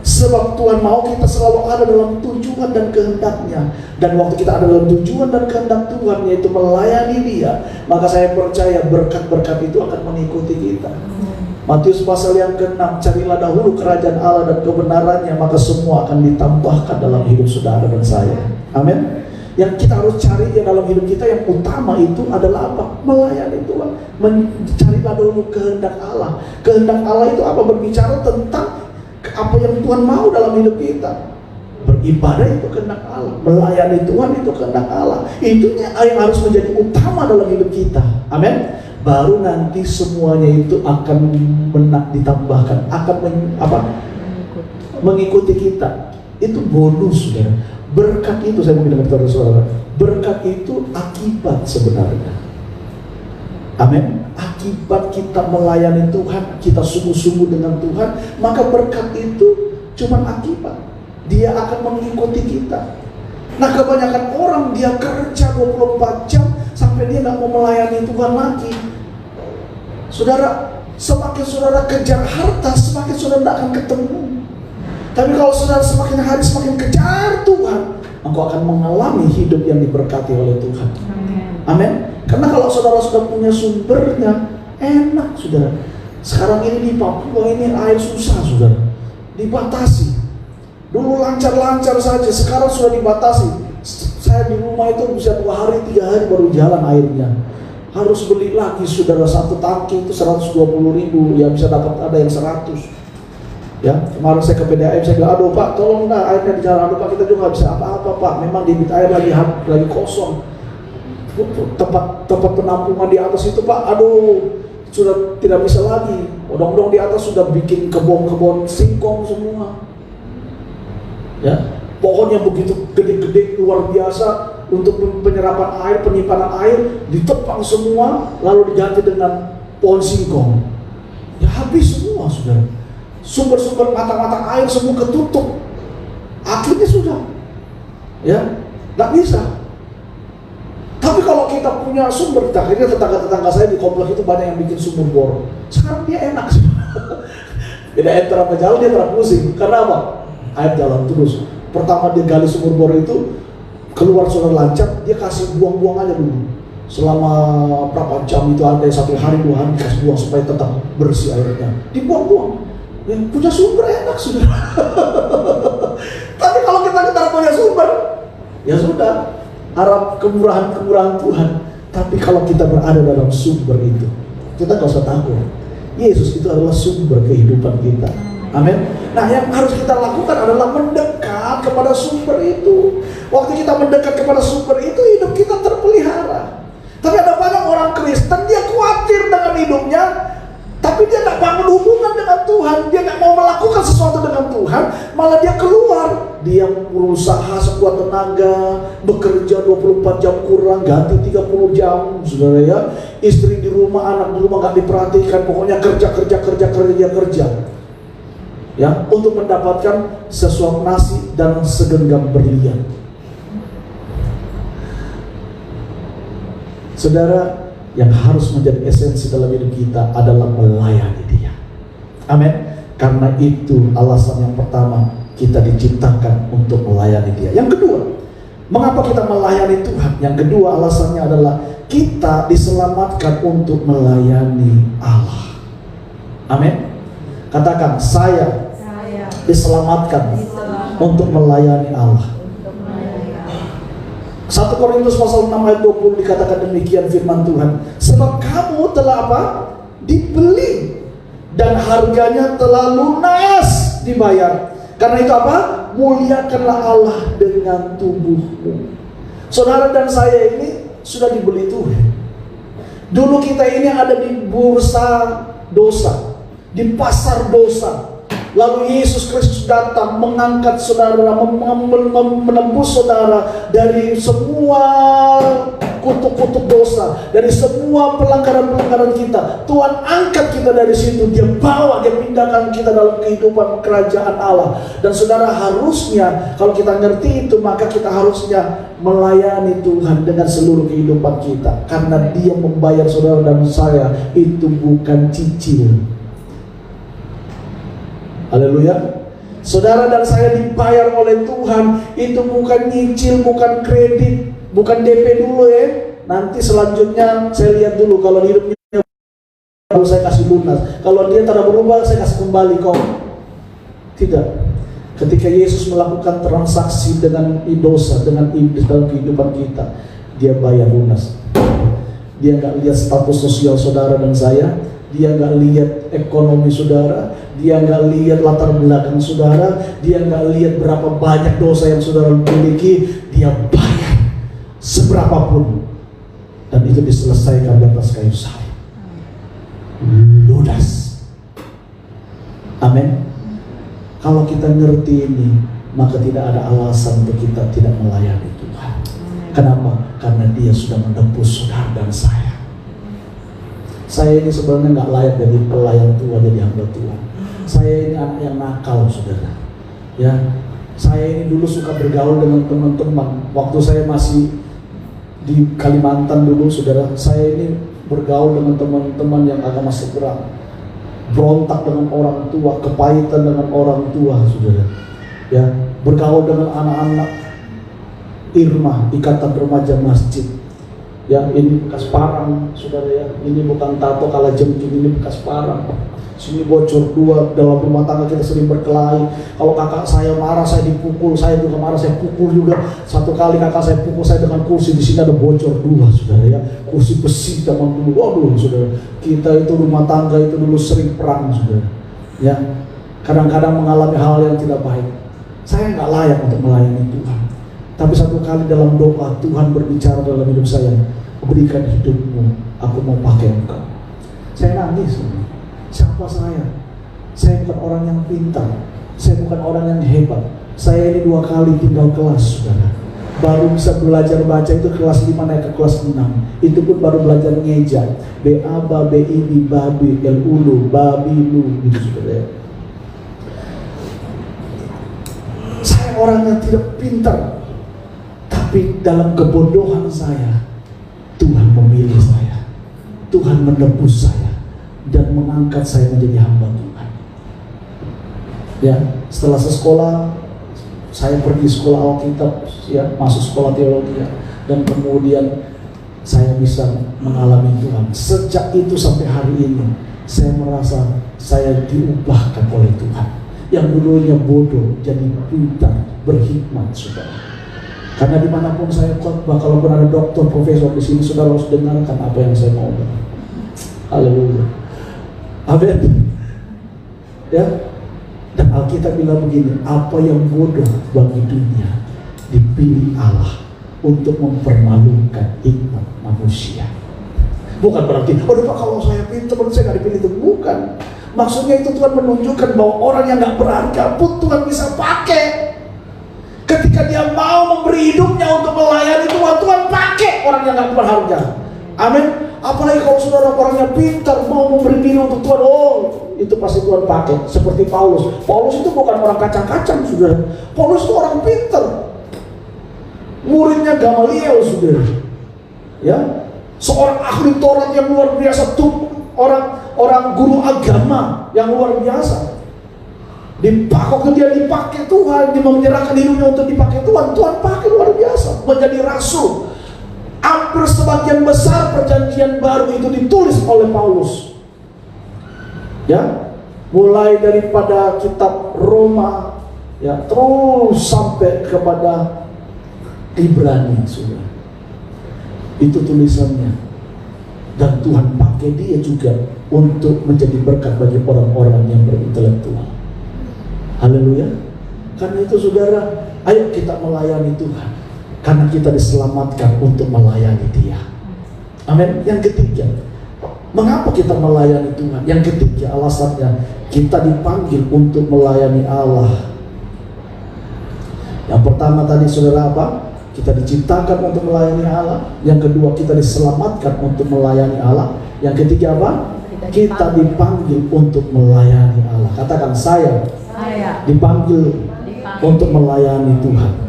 Sebab Tuhan mau kita selalu ada dalam tujuan dan kehendaknya. Dan waktu kita ada dalam tujuan dan kehendak Tuhan, yaitu melayani dia, maka saya percaya berkat-berkat itu akan mengikuti kita. Matius pasal yang ke-6, carilah dahulu kerajaan Allah dan kebenarannya, maka semua akan ditambahkan dalam hidup saudara dan saya. Amin. Yang kita harus cari ya dalam hidup kita yang utama itu adalah apa? Melayani Tuhan. Mencarilah dulu kehendak Allah. Kehendak Allah itu apa? Berbicara tentang apa yang Tuhan mau dalam hidup kita. Beribadah itu kehendak Allah, melayani Tuhan itu kehendak Allah. Itu yang harus menjadi utama dalam hidup kita. Amin. Baru nanti semuanya itu akan ditambahkan, akan mengikuti kita. Itu bonus, saudara. Berkat itu, saya mau bilang kepada saudara, berkat itu akibat sebenarnya. Amin. Akibat kita melayani Tuhan, kita sungguh-sungguh dengan Tuhan, maka berkat itu cuma akibat. Dia akan mengikuti kita. Nah, kebanyakan orang dia kerja 24 jam sampai dia nggak mau melayani Tuhan lagi. Saudara, semakin saudara kejar harta, semakin saudara tidak akan ketemu. Tapi kalau saudara semakin hari semakin kejar Tuhan, engkau akan mengalami hidup yang diberkati oleh Tuhan. Amin. Karena kalau saudara sudah punya sumbernya, enak saudara. Sekarang ini di Papua ini air susah saudara, dibatasi. Dulu lancar-lancar saja, sekarang sudah dibatasi. Saya di rumah itu bisa 2 hari, 3 hari baru jalan airnya. Harus beli lagi saudara, satu tangki itu 120.000, ya bisa dapat ada yang 100. Ya, kemarin saya ke PDAM, saya bilang, aduh Pak, tolong dah airnya di jalan. Aduh Pak, kita juga nggak bisa apa-apa Pak, memang debit air lagi kosong. Tempat penampungan di atas itu Pak, aduh sudah tidak bisa lagi. Odong-odong di atas sudah bikin kebun-kebun singkong semua. Ya, pohon yang begitu gede-gede luar biasa untuk penyerapan air, penyimpanan air ditebang semua lalu diganti dengan pohon singkong. Ya habis semua saudara. Sumber-sumber mata-mata air semua ketutup. Akhirnya sudah, ya, nggak bisa. Tapi kalau kita punya sumber, akhirnya tetangga-tetangga saya di komplek itu banyak yang bikin sumur bor. Sekarang dia enak sih. Beda enter sama jalan dia terang pusing. Karena apa? Air jalan terus. Pertama dia gali sumur bor itu, keluar sudah lancar, dia kasih buang-buang aja dulu. Selama berapa jam itu ada 1 hari 2 hari kasih buang supaya tetap bersih airnya. Dibuang-buang. Ya, punya sumber enak sudah. Tapi kalau kita punya sumber, ya sudah, harap kemurahan-kemurahan Tuhan. Tapi kalau kita berada dalam sumber itu, kita nggak usah takut. Yesus itu adalah sumber kehidupan kita. Amin. Nah, yang harus kita lakukan adalah mendekat kepada sumber itu. Waktu kita mendekat kepada sumber itu, hidup kita terpelihara. Tapi ada banyak orang Kristen, dia khawatir dengan hidupnya, tapi dia nggak bangun hubungan dengan Tuhan. Dia nggak mau melakukan sesuatu dengan Tuhan, malah dia keluar. Dia berusaha sekuat tenaga, bekerja 24 jam kurang, ganti 30 jam, saudara ya. Istri di rumah, anak di rumah nggak diperhatikan, pokoknya kerja. Ya, untuk mendapatkan sesuap nasi dan segenggam berlian. Saudara, yang harus menjadi esensi dalam hidup kita adalah melayani Dia. Amin. Karena itu alasan yang pertama, kita diciptakan untuk melayani Dia. Yang kedua, mengapa kita melayani Tuhan? Yang kedua alasannya adalah kita diselamatkan untuk melayani Allah. Amin. Katakan, saya diselamatkan untuk melayani Allah. 1 Korintus pasal 6 ayat 20 dikatakan demikian firman Tuhan. Sebab kamu telah apa? Dibeli dan harganya telah lunas dibayar. Karena itu apa? Muliakanlah Allah dengan tubuhmu. Saudara dan saya ini sudah dibeli Tuhan. Dulu kita ini ada di bursa dosa, di pasar dosa. Lalu Yesus Kristus datang mengangkat saudara, menembus saudara dari semua kutuk-kutuk dosa, dari semua pelanggaran-pelanggaran kita. Tuhan angkat kita dari situ, Dia bawa, Dia pindahkan kita dalam kehidupan kerajaan Allah. Dan saudara harusnya, kalau kita ngerti itu, maka kita harusnya melayani Tuhan dengan seluruh kehidupan kita. Karena Dia membayar saudara dan saya, itu bukan cicil. Haleluya. Saudara dan saya dibayar oleh Tuhan. Itu bukan nyicil, bukan kredit, bukan DP dulu ya. Nanti selanjutnya saya lihat dulu kalau hidupnya Kalau saya kasih lunas, kalau dia tidak berubah, saya kasih kembali kau. Tidak. Ketika Yesus melakukan transaksi dengan dosa, dengan iblis dalam kehidupan kita, dia bayar lunas. Dia nggak lihat status sosial saudara dan saya, dia nggak lihat ekonomi saudara, dia nggak lihat latar belakang saudara, dia nggak lihat berapa banyak dosa yang saudara miliki, dia bayar seberapapun, dan itu diselesaikan di atas kayu salib. Lunas. Amin. Kalau kita ngerti ini, maka tidak ada alasan untuk kita tidak melayani Tuhan. Kenapa? Karena dia sudah menebus saudara dan saya. Saya ini sebenarnya nggak layak jadi pelayan Tuhan, jadi hamba Tuhan. Saya ini anak yang nakal, saudara. Ya, saya ini dulu suka bergaul dengan teman-teman. Waktu saya masih di Kalimantan dulu, saudara, saya ini bergaul dengan teman-teman yang agama seberang, berontak dengan orang tua, kepahitan dengan orang tua, saudara. Ya, bergaul dengan anak-anak Irma, Ikatan Remaja Masjid. Ya, ini bekas parang, saudara ya. Ini bukan tato kala jengking, ini bekas parang. Sini bocor dua, dalam rumah tangga kita sering berkelahi. Kalau kakak saya marah, saya dipukul. Saya juga marah, saya pukul juga. Satu kali kakak saya pukul saya dengan kursi, di sini ada bocor dua, saudara ya. Kursi besi zaman dulu. Waduh, saudara. Kita itu rumah tangga itu dulu sering perang, saudara. Ya, kadang-kadang mengalami hal yang tidak baik. Saya nggak layak untuk melayani Tuhan. Tapi satu kali dalam doa Tuhan berbicara dalam hidup saya, berikan hidupmu, aku mau pakai engkau. Saya nangis. Siapa saya? Saya bukan orang yang pintar, saya bukan orang yang hebat. Saya ini 2 kali tinggal kelas, saudara. Baru bisa belajar baca itu kelas 5 naik ke kelas 6. Itu pun baru belajar ngeja. B-A-B-A, B-I-B, babi, L-U-L-U, babi, lu, gitu, saudara. Saya orang yang tidak pintar, tapi dalam kebodohan saya, Tuhan memilih saya. Tuhan menebus saya dan mengangkat saya menjadi hamba Tuhan. Ya, setelah sekolah, saya pergi sekolah Alkitab, ya, masuk sekolah teologi, ya, dan kemudian saya bisa mengalami Tuhan. Sejak itu sampai hari ini, saya merasa saya diubahkan oleh Tuhan. Yang dulunya bodoh jadi pintar, berhikmat, saudara. Karena dimanapun saya khotbah, kalaupun ada dokter, profesor di sini, saudara harus dengarkan apa yang saya mau. Haleluya. Amin. Ya. Dan Alkitab bilang begini, apa yang bodoh bagi dunia dipilih Allah untuk mempermalukan hikmat manusia. Bukan berarti, aduh Pak, kalau saya pintar, saya nggak dipilih. Itu bukan. Maksudnya itu Tuhan menunjukkan bahwa orang yang nggak berharga pun Tuhan bisa pakai. Ketika dia mau memberi hidupnya untuk melayani Tuhan, Tuhan pakai orang yang nggak berharga. Amin. Apalagi kalau saudara orangnya pintar, mau memberi diri untuk Tuhan, oh itu pasti Tuhan pakai. Seperti Paulus. Paulus itu bukan orang kacang-kacang, saudara. Paulus itu orang pintar. Muridnya Gamaliel, saudara. Ya, seorang ahli Taurat yang luar biasa, tuh orang guru agama yang luar biasa. Dipakai, dia dipakai Tuhan, dia menyerahkan hidupnya untuk dipakai Tuhan. Tuhan pakai luar biasa, menjadi rasul. Hampir sebagian besar perjanjian baru itu ditulis oleh Paulus. Ya, mulai daripada kitab Roma, ya, terus sampai kepada Ibrani, sudah. Itu tulisannya. Dan Tuhan pakai dia juga untuk menjadi berkat bagi orang-orang yang berintelektual. Haleluya. Karena itu saudara, ayo kita melayani Tuhan. Karena kita diselamatkan untuk melayani Dia. Amin. Yang ketiga, mengapa kita melayani Tuhan? Yang ketiga alasannya, kita dipanggil untuk melayani Allah. Yang pertama tadi saudara apa? Kita diciptakan untuk melayani Allah. Yang kedua, kita diselamatkan untuk melayani Allah. Yang ketiga apa? Kita dipanggil untuk melayani Allah. Katakan, saya dipanggil untuk melayani Tuhan.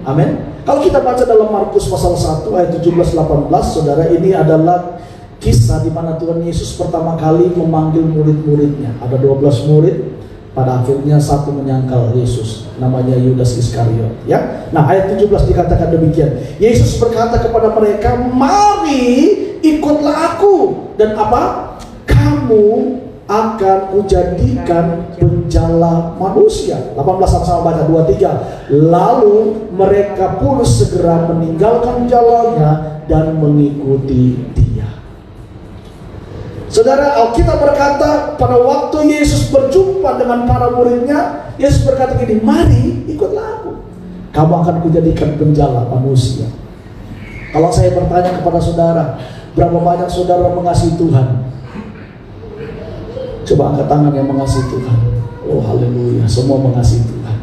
Amin. Kalau kita baca dalam Markus pasal 1 ayat 17-18, saudara, ini adalah kisah di mana Tuhan Yesus pertama kali memanggil murid-muridnya. Ada 12 murid, pada akhirnya satu menyangkal Yesus, namanya Yudas Iskariot. Ya. Nah, ayat 17 dikatakan demikian. Yesus berkata kepada mereka, "Mari ikutlah aku." Dan apa? kamu akan kujadikan penjala manusia. 18 sama-sama baca 2-3. Lalu mereka pun segera meninggalkan jalannya dan mengikuti dia. Saudara, Alkitab berkata pada waktu Yesus berjumpa dengan para muridnya, Yesus berkata gini, mari ikutlah aku, kamu akan kujadikan penjala manusia. Kalau saya bertanya kepada saudara, berapa banyak saudara mengasihi Tuhan? Coba angkat tangan yang mengasihi Tuhan. Oh haleluya, semua mengasihi Tuhan.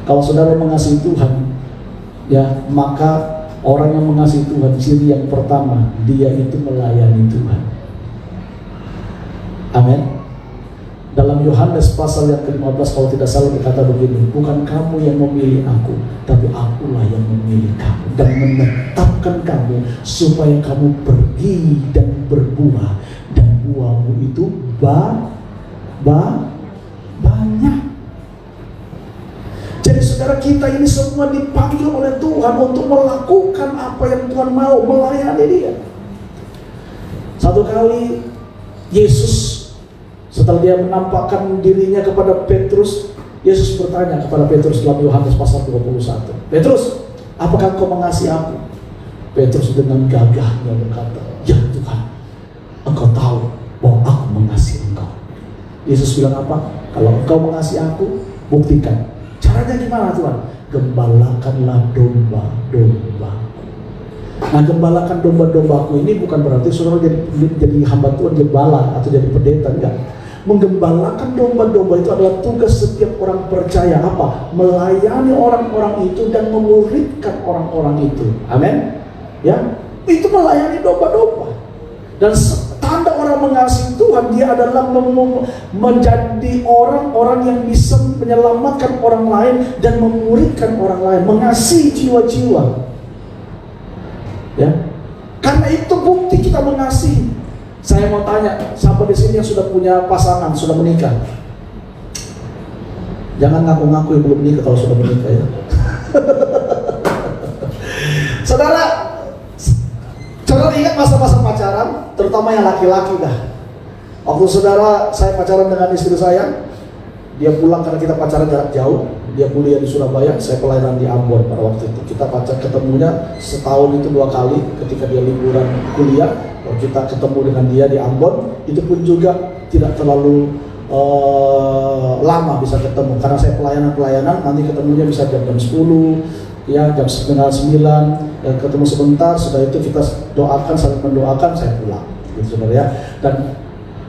Kalau saudara mengasihi Tuhan, ya, maka orang yang mengasihi Tuhan, ciri yang pertama, dia itu melayani Tuhan. Amin. Dalam Yohanes pasal yang ke-15 kalau tidak salah berkata begini, bukan kamu yang memilih aku, tapi akulah yang memilih kamu dan menetapkan kamu supaya kamu pergi dan berbuah, dan buahmu itu banyak. Jadi saudara, kita ini semua dipanggil oleh Tuhan untuk melakukan apa yang Tuhan mau, melayani dia. Satu kali Yesus setelah dia menampakkan dirinya kepada Petrus, Yesus bertanya kepada Petrus dalam Yohanes pasal 21, Petrus, apakah kau mengasihi aku? Petrus dengan gagahnya berkata, ya Tuhan, engkau tahu bahwa aku mengasihi engkau. Yesus bilang apa? Kalau engkau mengasihi aku, buktikan. Caranya gimana Tuhan? Gembalakanlah domba-domba. Nah, gembalakan domba-dombaku ini bukan berarti saudara jadi hamba Tuhan, gembala atau jadi pendeta, enggak. Menggembalakan domba-domba itu adalah tugas setiap orang percaya. Apa? Melayani orang-orang itu dan memuridkan orang-orang itu. Amin. Ya, itu melayani domba-domba. Dan tanda orang mengasihi Tuhan, dia adalah menjadi orang-orang yang bisa menyelamatkan orang lain dan memuridkan orang lain, mengasihi jiwa-jiwa. Ya, karena itu bukti kita mengasihi. Saya mau tanya, siapa di sini yang sudah punya pasangan, sudah menikah? Jangan ngaku-ngaku yang belum menikah kalau sudah menikah ya. Saudara ingat masa-masa pacaran, terutama yang laki-laki dah. Waktu saudara saya pacaran dengan istri saya, dia pulang karena kita pacaran jarak jauh. Dia kuliah di Surabaya, saya pelayanan di Ambon pada waktu itu. Kita ketemunya setahun itu 2 kali ketika dia liburan kuliah. Kita ketemu dengan dia di Ambon, itu pun juga tidak terlalu lama bisa ketemu. Karena saya pelayanan, nanti ketemunya bisa jam 10, ya jam 9, ya, ketemu sebentar, setelah itu kita doakan, saling mendoakan, saya pulang. Gitu saudara ya. Dan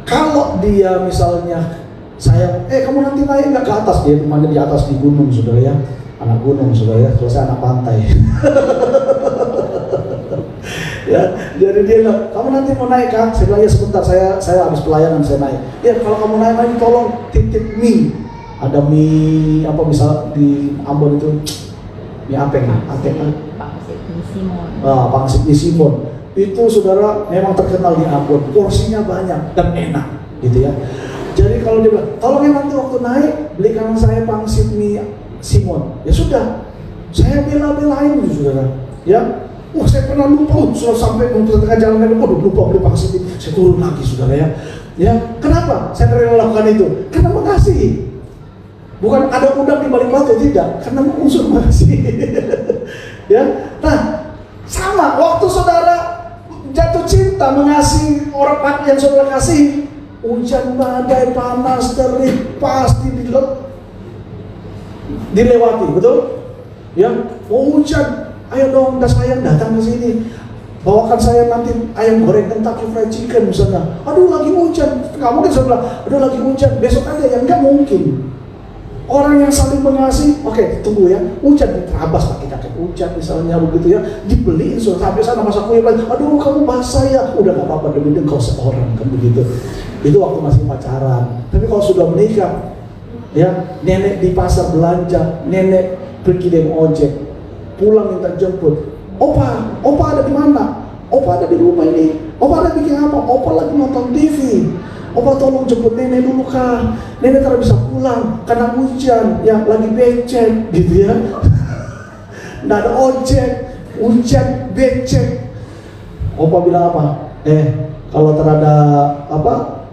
kalau dia misalnya saya, kamu nanti naik nggak ke atas? Dia rumahnya di atas di gunung, saudara ya, anak gunung, saudara ya. Kalau saya anak pantai. Ya, jadi dia bilang, kamu nanti mau naik kan? Saya bilang ya sebentar, saya habis pelayanan saya naik. Ya kalau kamu naik tolong titip mie. Ada mie apa misal di Ambon itu mie apeng, pangsit mie Simon. Pangsit mie Simon. Itu saudara memang terkenal di Ambon, porsinya banyak dan enak, gitu ya. Jadi kalau dia bilang, tolong ya nanti waktu naik belikan saya pangsit mie Simon. Ya sudah, saya bela-belain itu saudara. Ya, saya pernah lupa, sudah sampai untuk tengah jalan lagi, lupa beli pangsit mie. Saya turun lagi saudara ya. Ya, kenapa saya rela lakukan itu? Karena mengasihi. Bukan ada udang di balik batu, tidak. Karena unsur mengasihi. Ya, nah sama waktu saudara jatuh cinta mengasihi orang yang saudara kasih. Hujan badai panas terik pasti dilewati, betul? Ya, hujan, ayo dong, sayang datang ke sini, bawakan saya nanti ayam goreng Kentucky Fried Chicken misalnya. Aduh lagi hujan, nggak mungkin saya bilang, aduh lagi hujan, besok aja, yang nggak mungkin. Orang yang saling mengasihi, oke, tunggu ya, hujan diterabas pakai jaket hujan misalnya begitu ya, dibeliin sudah sampai sana masa kue lagi, aduh kamu basah ya, udah nggak apa-apa demi kau seorang kan begitu. Itu waktu masih pacaran. Tapi kalau sudah menikah, ya nenek di pasar belanja, nenek pergi dengan ojek, pulang minta jemput, opa ada di mana? Opa ada di rumah ini. Opa ada bikin apa? Opa lagi nonton TV. Opa tolong jemput nenek dulu kah? Nenek tak bisa pulang karena hujan, ya lagi becek gitu ya. Nggak ada ojek, hujan becek. Opa bilang apa? Kalau terada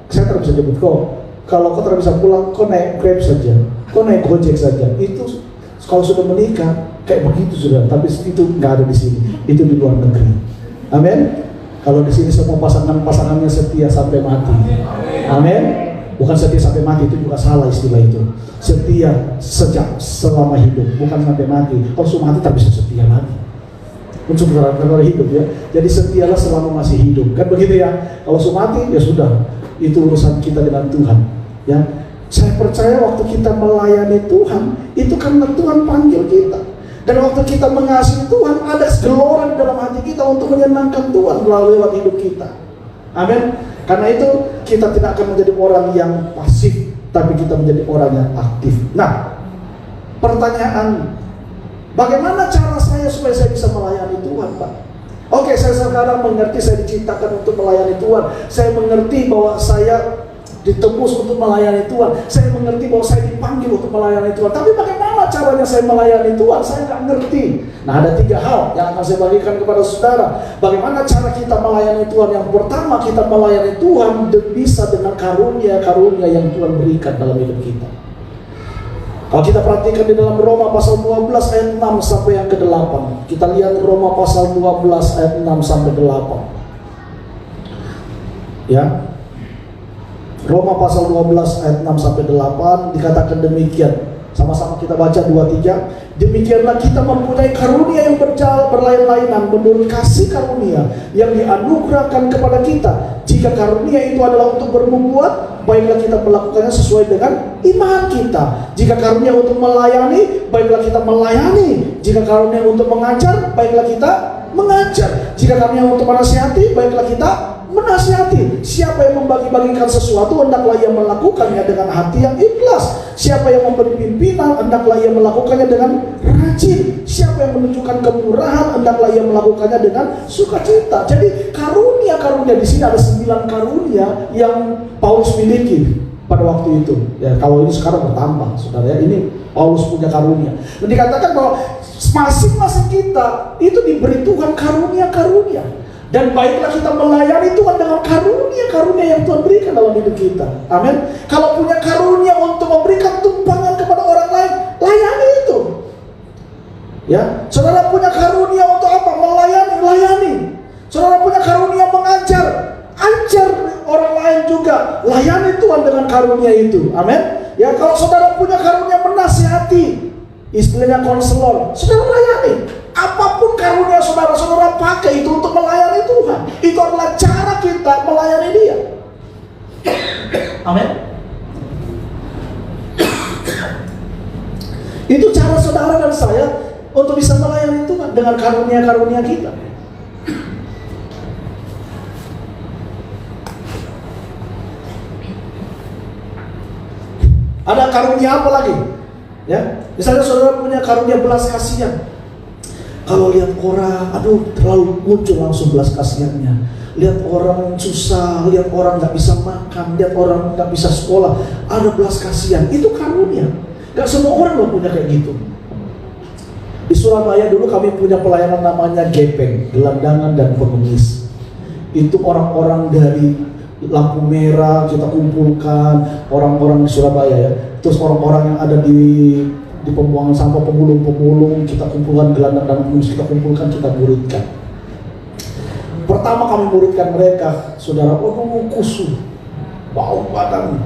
saya tidak bisa jemput kau. Kalau kau tidak bisa pulang, kau naik Grab saja, kau naik Gojek saja. Itu kalau sudah menikah kayak begitu sudah. Tapi itu nggak ada di sini. Itu di luar negeri. Amin. Kalau di sini semua pasangannya setia sampai mati. Amin. Bukan setia sampai mati, itu juga salah istilah itu. Setia selama hidup, bukan sampai mati. Kalau sudah mati tak bisa setia lagi. Untuk saudara hidup ya. Jadi setialah selama masih hidup. Kan begitu ya. Kalau sudah mati ya sudah. Itu urusan kita dengan Tuhan. Ya. Saya percaya waktu kita melayani Tuhan, itu karena Tuhan panggil kita. Dan waktu kita mengasihi Tuhan, ada gelora di dalam hati kita untuk menyenangkan Tuhan melalui lewat hidup kita. Amin. Karena itu kita tidak akan menjadi orang yang pasif, tapi kita menjadi orang yang aktif. Nah, pertanyaan, bagaimana cara saya supaya saya bisa melayani Tuhan, Pak? Oke, saya sekarang mengerti saya diciptakan untuk melayani Tuhan. Saya mengerti bahwa saya ditebus untuk melayani Tuhan. Saya mengerti bahwa saya dipanggil untuk melayani Tuhan. Tapi bagaimana caranya saya melayani Tuhan? Saya nggak ngerti. Nah, ada 3 hal yang akan saya bagikan kepada saudara. Bagaimana cara kita melayani Tuhan? Yang pertama, kita melayani Tuhan bisa dengan karunia-karunia yang Tuhan berikan dalam hidup kita. Kalau kita perhatikan di dalam Roma pasal 12 ayat 6 sampai yang ke-8. Kita lihat Roma pasal 12 ayat 6 sampai 8. Ya. Roma pasal 12 ayat 6 sampai 8 dikatakan demikian. Sama-sama kita baca 2-3. Demikianlah kita mempunyai karunia yang berlain-lainan menurut kasih karunia yang dianugerahkan kepada kita. Jika karunia itu adalah untuk bernubuat, baiklah kita melakukannya sesuai dengan iman kita. Jika karunia untuk melayani, baiklah kita melayani. Jika karunia untuk mengajar, baiklah kita mengajar. Jika karunia untuk menasihati, baiklah kita menasihati. Siapa yang membagi-bagikan sesuatu, hendaklah ia melakukannya dengan hati yang ikhlas. Siapa yang memberi pimpinan, hendaklah ia melakukannya dengan rajin. Siapa yang menunjukkan kemurahan, hendaklah ia melakukannya dengan sukacita. Jadi karunia-karunia di sini ada 9 karunia yang Paulus miliki pada waktu itu. Ya, kalau ini sekarang bertambah, saudara ya. Ini Paulus punya karunia. Dan dikatakan bahwa masing-masing kita itu diberi Tuhan karunia-karunia. Dan baiklah kita melayani Tuhan dengan karunia-karunia yang Tuhan berikan dalam hidup kita. Amin. Kalau punya karunia untuk memberikan tumpangan kepada orang lain, layani itu. Ya, saudara punya karunia untuk apa? Layani. Saudara punya karunia mengajar, ajar orang lain juga. Layani Tuhan dengan karunia itu. Amin. Ya, kalau saudara punya karunia menasihati, istilahnya konselor, saudara layani. Apapun karunia saudara pakai itu untuk melayani Tuhan. Itu adalah cara kita melayani Dia. Amin. Itu cara saudara dan saya untuk bisa melayani Tuhan dengan karunia-karunia kita. Ada karunia apa lagi? Ya, misalnya saudara punya karunia belas kasihan. Kalau lihat orang, terlalu muncul langsung belas kasihannya. Lihat orang susah, lihat orang nggak bisa makan, lihat orang nggak bisa sekolah, ada belas kasihan. Itu karunia. Gak semua orang loh punya kayak gitu. Di Surabaya dulu kami punya pelayanan namanya gepeng, gelandangan dan pengemis. Itu orang-orang dari lampu merah kita kumpulkan, orang-orang di Surabaya ya. Terus orang-orang yang ada di pembuangan sampah, pemulung kita kumpulkan, gelandang dan pengemis kita kumpulkan, kita muridkan. Pertama kami muridkan mereka, saudara, kusuh, bau badan,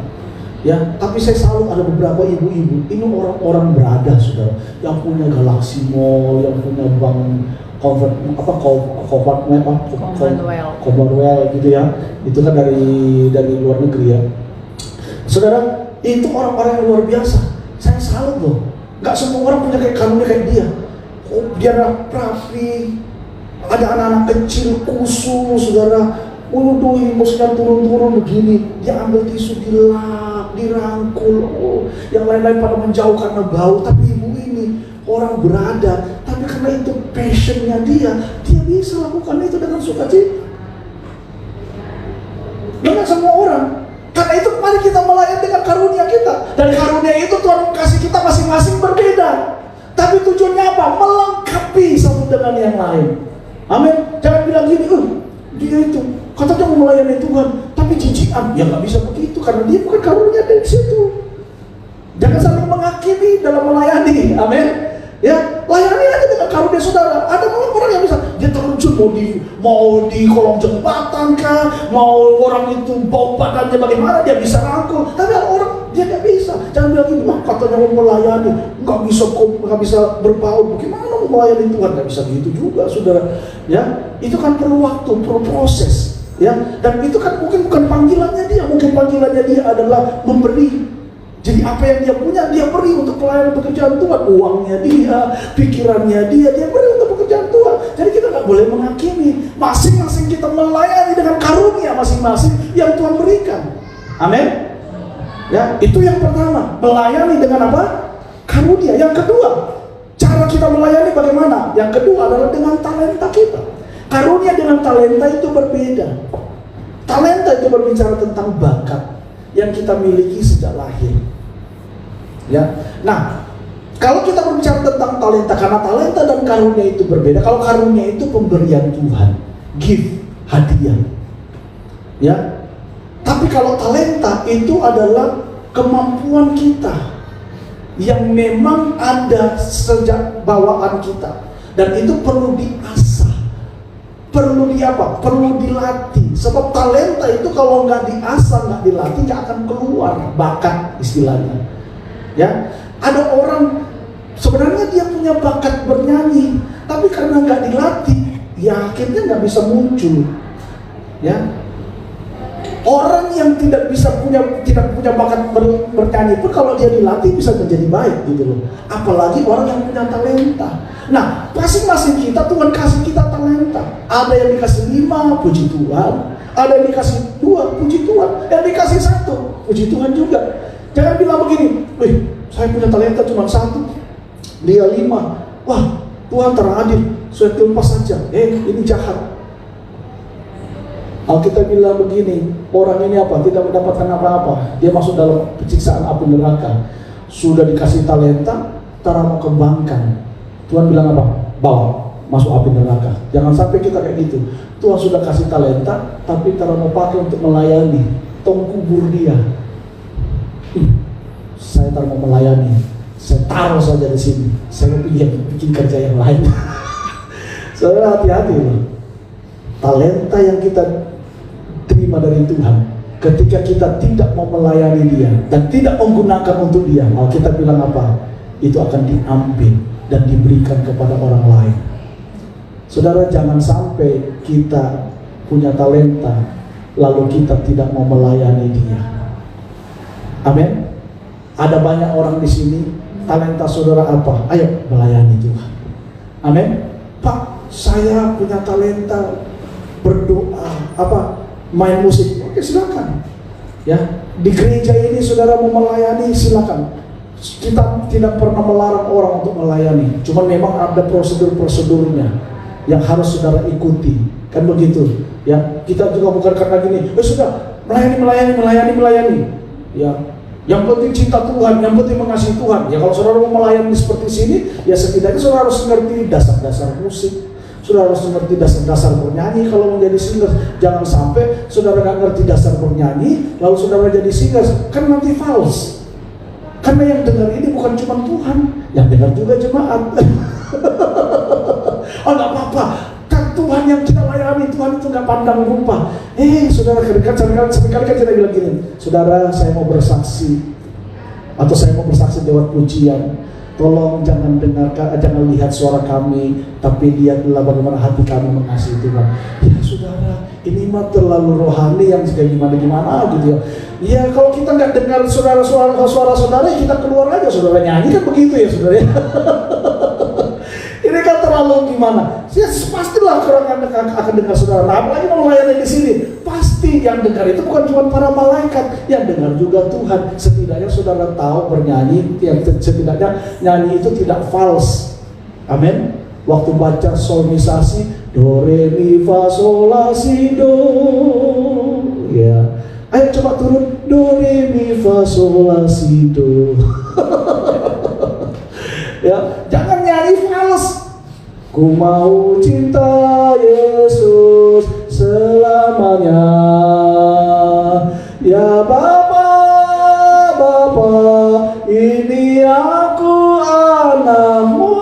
ya. Tapi saya selalu ada beberapa ibu-ibu, ini orang-orang berada, saudara, yang punya Galaxy Mall, yang punya bank Commonwealth gitu ya. Itu kan dari luar negeri ya. Saudara, itu orang-orang yang luar biasa. Saya salut loh. Gak semua orang punya kayak karunia kayak dia. Dia rapi, ada anak-anak kecil kusuh, saudara. Maksudnya turun-turun begini. Dia ambil tisu, dilap, dirangkul. Yang lain-lain pada menjauh karena bau. Tapi ibu ini orang berada. Tapi karena itu passionnya dia bisa lakukan itu dengan sukacita. Dengan semua orang. Karena itu mari kita melayani dengan karunia kita. Dan karunia itu Tuhan kasih kita masing-masing berbeda. Tapi tujuannya apa? Melengkapi satu dengan yang lain. Amin. Jangan bilang gini, dia itu katanya mau melayani Tuhan, tapi tapi jijikan. Ya nggak bisa begitu, karena dia bukan karunia dari situ. Jangan saling menghakimi dalam melayani. Amin. Ya, layani aja dengan karunia saudara. Ada orang yang bisa dia terjun mau di kolong jembatan kah, mau orang itu bau badannya bagaimana dia bisa rangkul. Tapi ada orang dia nggak bisa. Jangan bilang ini, wah katanya mau melayani, nggak bisa berbau. Bagaimana mau melayani Tuhan? Nggak bisa gitu juga, saudara. Ya, itu kan perlu waktu, perlu proses. Ya, dan itu kan bukan panggilannya dia. Mungkin panggilannya dia adalah memberi. Jadi apa yang dia punya, dia beri untuk pelayanan pekerjaan Tuhan. Uangnya dia, pikirannya dia beri untuk pekerjaan Tuhan. Jadi kita nggak boleh menghakimi. Masing-masing kita melayani dengan karunia masing-masing yang Tuhan berikan. Amin. Ya, itu yang pertama, melayani dengan apa? Karunia. Yang kedua, cara kita melayani bagaimana? Yang kedua adalah dengan talenta kita. Karunia dengan talenta itu berbeda. Talenta itu berbicara tentang bakat yang kita miliki sejak lahir. Ya. Nah, kalau kita berbicara tentang talenta, karena talenta dan karunia itu berbeda. Kalau karunia itu pemberian Tuhan, gift, hadiah. Ya. Tapi kalau talenta itu adalah kemampuan kita yang memang ada sejak bawaan kita, dan itu perlu diasah. Perlu perlu dilatih. Sebab talenta itu kalau nggak diasah, nggak dilatih, nggak akan keluar bakat istilahnya. Ya, ada orang sebenarnya dia punya bakat bernyanyi, tapi karena nggak dilatih, ya akhirnya nggak bisa muncul. Ya, orang yang tidak punya bakat bernyanyi pun kalau dia dilatih bisa menjadi baik gitu loh. Apalagi orang yang punya talenta. Nah, masing-masing kita Tuhan kasih kita talenta. Ada yang dikasih 5, puji Tuhan. Ada yang dikasih 2, puji Tuhan. Yang dikasih 1, puji Tuhan juga. Jangan bilang begini, saya punya talenta cuma 1, dia 5. Wah, Tuhan teradil, saya lepas saja. Ini jahat. Alkitab bilang begini, orang ini tidak mendapatkan apa-apa. Dia masuk dalam penyiksaan api neraka. Sudah dikasih talenta, cara mau kembangkan. Tuhan bilang apa? Bawa, masuk api neraka. Jangan sampai kita kayak gitu. Tuhan sudah kasih talenta, tapi cara mau pakai untuk melayani. Tong kubur dia. Saya mau melayani. Saya taruh saja di sini. Saya mau bikin kerja yang lain. Saudara, hati-hati loh. Talenta yang kita terima dari Tuhan, ketika kita tidak mau melayani dia dan tidak menggunakan untuk dia, kita bilang apa? Itu akan diambil dan diberikan kepada orang lain. Saudara, jangan sampai kita punya talenta lalu kita tidak mau melayani dia. Amin. Ada banyak orang di sini, talenta saudara apa? Ayo melayani Tuhan. Amin. Pak, saya punya talenta berdoa, main musik. Oke, silakan. Ya, di gereja ini saudara mau melayani, silakan. Kita tidak pernah melarang orang untuk melayani. Cuma memang ada prosedur-prosedurnya yang harus saudara ikuti. Kan begitu. Ya, kita juga bukan karena gini, sudah melayani. Ya, yang penting cinta Tuhan, yang penting mengasihi Tuhan. Ya, kalau saudara mau melayani seperti sini, ya setidaknya saudara harus mengerti dasar-dasar musik. Saudara harus mengerti dasar-dasar bernyanyi kalau menjadi singer. Jangan sampai saudara nggak ngerti dasar bernyanyi, lalu saudara jadi singer, kan nanti false. Karena yang dengar ini bukan cuma Tuhan, yang dengar juga jemaat. Oh, nggak apa-apa. Kan Tuhan yang kita layani, Tuhan itu nggak pandang rupa. Saudara, seringkali kan kita bilang gini, saudara, saya mau bersaksi, atau saya mau bersaksi lewat pujian. Tolong jangan lihat suara kami, tapi lihatlah bagaimana hati kami mengasihi Tuhan. Ya saudara, ini mah terlalu rohani yang gimana gitu ya. Ya kalau kita nggak dengar suara saudara, kita keluar aja, saudara nyanyi kan begitu ya saudara. Ini kan terlalu gimana? Ya pastilah orang akan dengar saudara. Nah, apalagi mau melayani di sini, pasti yang dengar itu bukan cuma para malaikat, yang dengar juga Tuhan. Setidaknya saudara tahu bernyanyi, yang setidaknya nyanyi itu tidak false. Amin. Waktu baca psalmisasi, do re mi fa sol la si do. Ya. Ayo coba turun, do re mi fa sol la si do. Ya, jangan nyanyi false. Ku mau cinta Yesus selamanya. Ya Bapa, Bapa, ini aku anakmu,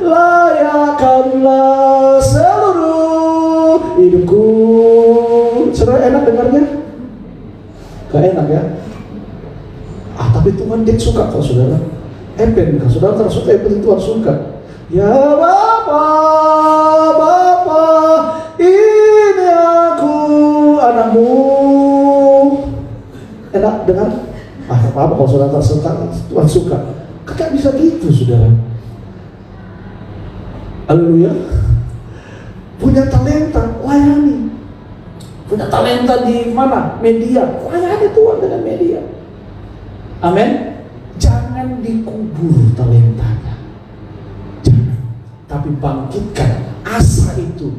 layakkanlah seluruh hidupku. Saudara enak dengarnya? Gak enak ya? Tapi Tuhan dia suka kok saudara. Kan saudara terus suka, Tuhan suka. Ya Bapa, Bapa, ini aku anakmu. Enak dengar? Apa kalau saudara tak suka, Tuhan suka. Kakak bisa gitu saudara. Haleluya. Punya talenta, layani. Punya talenta di mana? Media. Layani Tuhan dengan media. Amin. Jangan dikubur talentanya. Jangan. Tapi bangkitkan asa itu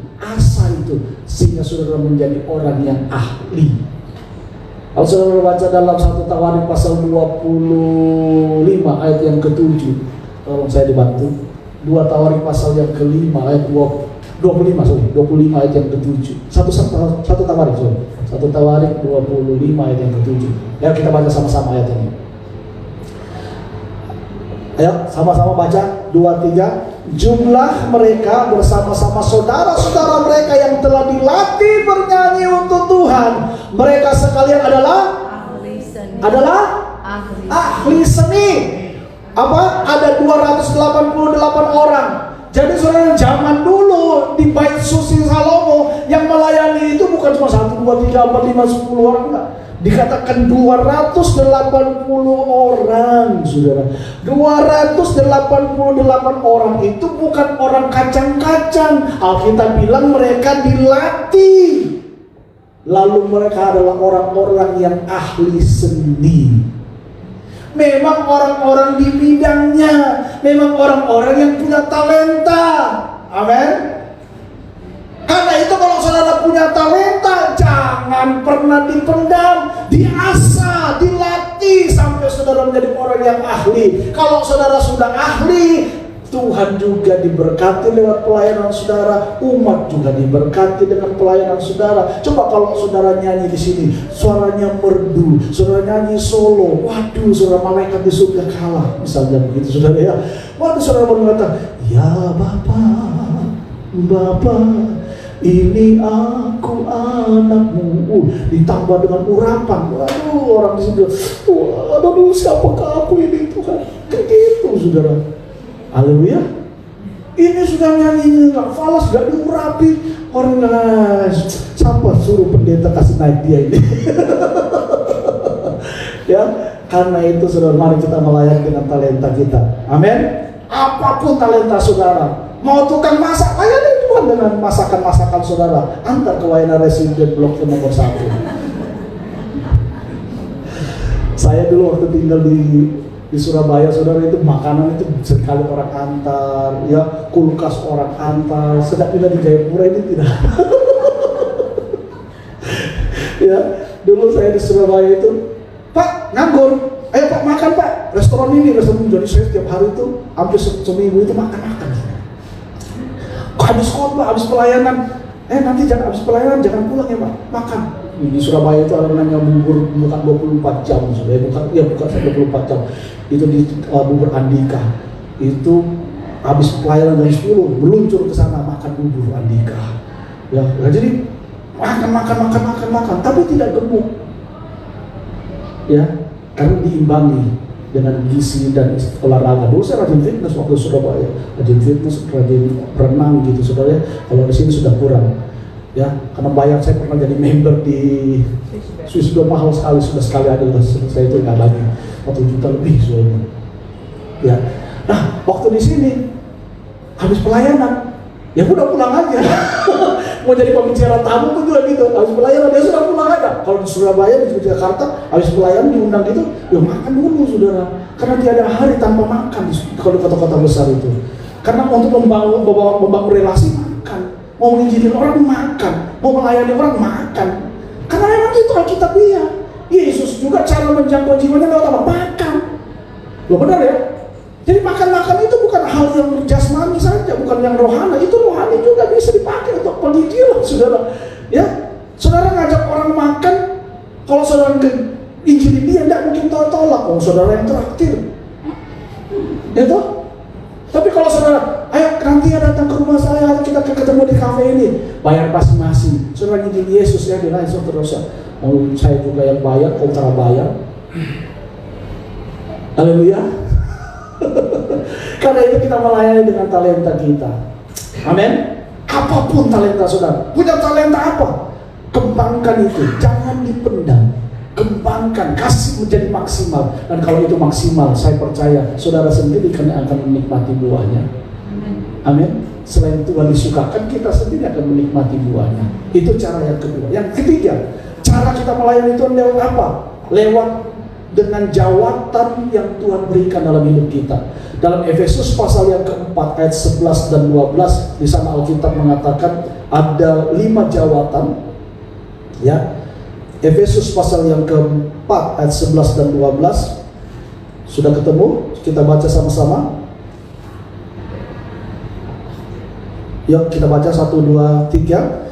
sehingga saudara menjadi orang yang ahli. Kalau saudara baca dalam 1 Tawarik pasal 25 ayat yang ke-7, tolong saya dibantu. 2 Tawarik pasal yang ke-5 ayat 25 ayat yang ke-7. 1 Tawarik 1 Tawarik 25 ayat yang ke-7. Ya, kita baca sama-sama ayat ini. Ayo sama-sama baca 2-3. Jumlah mereka bersama-sama saudara-saudara mereka yang telah dilatih bernyanyi untuk Tuhan. Mereka sekalian adalah ahli seni. Apa? Ada 288 orang. Jadi saudara, zaman dulu di Bait Suci Salomo yang melayani itu bukan cuma 1, 2, 3, 4, 5, 10 orang enggak. Dikatakan 280 orang, saudara. 288 orang itu bukan orang kacang-kacang. Alkitab bilang mereka dilatih. Lalu mereka adalah orang-orang yang ahli seni. Memang orang-orang di bidangnya, memang orang-orang yang punya talenta. Amin. Karena itu kalau saudara punya talenta, jangan pernah dipendam, diasah, dilatih sampai saudara menjadi orang yang ahli. Kalau saudara sudah ahli, Tuhan juga diberkati lewat pelayanan saudara, umat juga diberkati dengan pelayanan saudara. Coba kalau saudara nyanyi di sini, suaranya merdu, saudara nyanyi solo, waduh, saudara malaikat di surga kalah, misalnya begitu saudara ya. Waduh, saudara berkata, ya Bapa, Bapa, ini aku anakmu. Ditambah dengan urapan. Waduh, orang di situ, aduh, siapakah aku ini Tuhan? Kayak gitu saudara. Haleluya. Ini sudah nyanyi nggak falas, nggak diurapi. Orang siapa suruh pendeta kasih naik dia ini? Ya, karena itu saudara, mari kita melayani dengan talenta kita. Amin. Apapun talenta saudara, mau tukang masak, layani Tuhan dengan masakan-masakan saudara. Antar ke Wayana Residen Blok nomor 1. Saya dulu waktu tinggal di Surabaya, saudara, itu makanan itu sekali orang antar, ya, kulkas orang antar. Sedang pindah di Jayapura ini tidak. Ya, dulu saya di Surabaya itu, Pak, nganggur, ayo Pak makan Pak, restoran ini. Jadi saya setiap hari itu hampir seminggu itu makan-makan. Habis khotbah, habis pelayanan, nanti jangan habis pelayanan jangan pulang ya Pak, makan. Di Surabaya itu ada namanya bubur, bukan 24 jam, bukan 24 jam. Itu di bubur Andika. Itu habis pelayanan jam 10 meluncur ke sana makan bubur Andika. Ya, jadi makan, tapi tidak gemuk. Ya, karena diimbangi dengan gizi dan olahraga. Dulu saya rajin fitness waktu Surabaya, rajin berenang gitu saudara. Kalau di sini sudah kurang. Ya, karena bayar, saya pernah jadi member di Swiss Bank, mahal sekali, sudah sekali ada, saya itu nggak lagi 1 juta lebih soalnya. Ya, nah waktu di sini habis pelayanan, ya udah pulang aja. Mau jadi pembicara tamu pun juga gitu, habis pelayanan dia sudah pulang aja. Kalau di Surabaya, di Jakarta, habis pelayanan diundang gitu, ya makan dulu saudara. Karena tiada hari tanpa makan kalau di kota-kota besar itu. Karena untuk membangun relasi makan. Mau menginjilin orang makan, mau melayani orang makan. Karena memang itu Alkitab dia. Yesus juga cara menjangkau jiwanya lewat apa? Makan. Loh benar ya? Jadi makan-makan itu bukan hal yang jasmani saja, bukan yang rohani. Itu rohani juga bisa dipakai untuk pendidikan, saudara. Ya, saudara ngajak orang makan, Kalau saudara injili dia, tidak mungkin tolak. Oh, saudara yang traktir. Ya toh? Tapi kalau saudara, ayo nanti ya datang ke rumah saya, kita ketemu di kafe ini, bayar masing-masing. Saudara injili Yesus ya, bilang terus. Oh, saya juga yang bayar, kontra bayar. Haleluya. Karena itu kita melayani dengan talenta kita. Amin. Apapun talenta saudara, punya talenta apa? Kembangkan itu, jangan dipendam. Kembangkan, kasih menjadi maksimal. Dan kalau itu maksimal, saya percaya saudara sendiri akan menikmati buahnya. Amin. Selain Tuhan disukakan, kita sendiri akan menikmati buahnya. Itu cara yang kedua. Yang ketiga, cara kita melayani Tuhan lewat apa? Lewat dengan jawatan yang Tuhan berikan dalam hidup kita. Dalam Efesus pasal yang keempat ayat 11 dan 12, di sana Alkitab mengatakan ada 5 jawatan. Ya, Efesus pasal yang keempat ayat 11 dan 12. Sudah ketemu? Kita baca sama-sama. Yuk kita baca 1, 2, 3.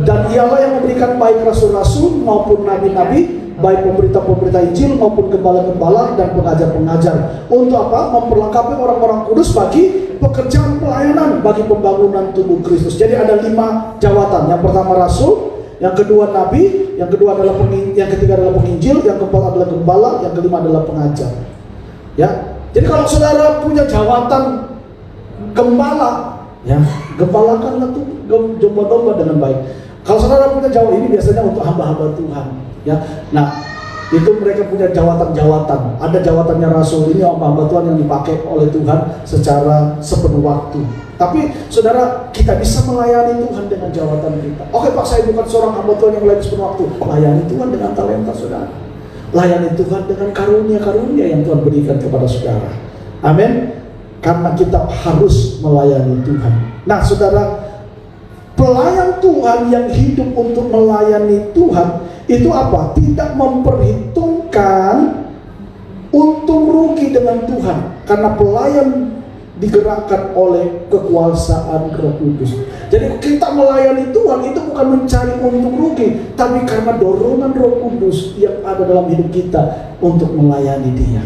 Dan ialah yang memberikan baik rasul-rasul maupun nabi-nabi, baik pemberita-pemberita Injil maupun gembala-gembala dan pengajar-pengajar. Untuk apa? Memperlengkapi orang-orang kudus bagi pekerjaan pelayanan, bagi pembangunan tubuh Kristus. Jadi ada 5 jawatan. Yang pertama rasul, yang kedua nabi, yang ketiga adalah penginjil, yang keempat adalah gembala, yang kelima adalah pengajar. Ya. Jadi kalau saudara punya jawatan gembala, ya, gembalakanlah tuh domba-domba dengan baik. Kalau saudara punya jawatan ini biasanya untuk hamba-hamba Tuhan, ya. Nah, itu mereka punya jawatan-jawatan. Ada jawatannya rasul, ini hamba-hamba Tuhan yang dipakai oleh Tuhan secara sepenuh waktu. Tapi saudara, kita bisa melayani Tuhan dengan jawatan kita. Oke Pak, saya bukan seorang hamba Tuhan yang melayani sepenuh waktu. Layani Tuhan dengan talenta saudara. Layani Tuhan dengan karunia-karunia yang Tuhan berikan kepada saudara. Amin. Karena kita harus melayani Tuhan. Nah saudara, pelayan Tuhan yang hidup untuk melayani Tuhan itu apa? Tidak memperhitungkan untung rugi dengan Tuhan. Karena pelayan digerakkan oleh kekuasaan Roh Kudus. Jadi kita melayani Tuhan itu bukan mencari untung rugi, tapi karena dorongan Roh Kudus yang ada dalam hidup kita untuk melayani Dia.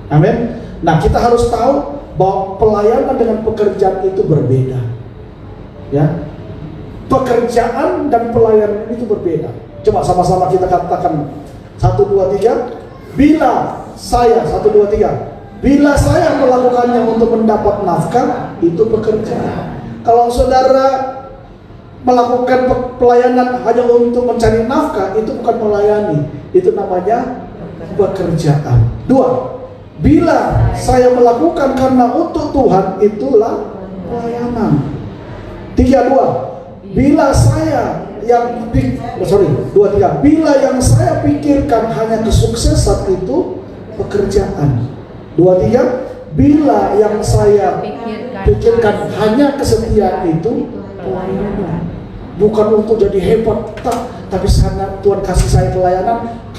Amin. Nah, kita harus tahu bahwa pelayanan dengan pekerjaan itu berbeda. Ya. Pekerjaan dan pelayanan itu berbeda. Coba sama-sama kita katakan 1, 2, 3. Bila saya 1, 2, 3. Bila saya melakukannya untuk mendapat nafkah, itu pekerjaan. Kalau saudara melakukan pelayanan hanya untuk mencari nafkah, itu bukan melayani, itu namanya pekerjaan. 2. Bila saya melakukan karena untuk Tuhan, itulah pelayanan. 3, 2. Bila saya bila yang saya pikirkan hanya kesuksesan, itu pekerjaan. 2, 3. Bila yang saya pikirkan hanya kesetiaan, itu pelayanan. Bukan untuk jadi hebat, tapi karena Tuhan kasih saya pelayanan,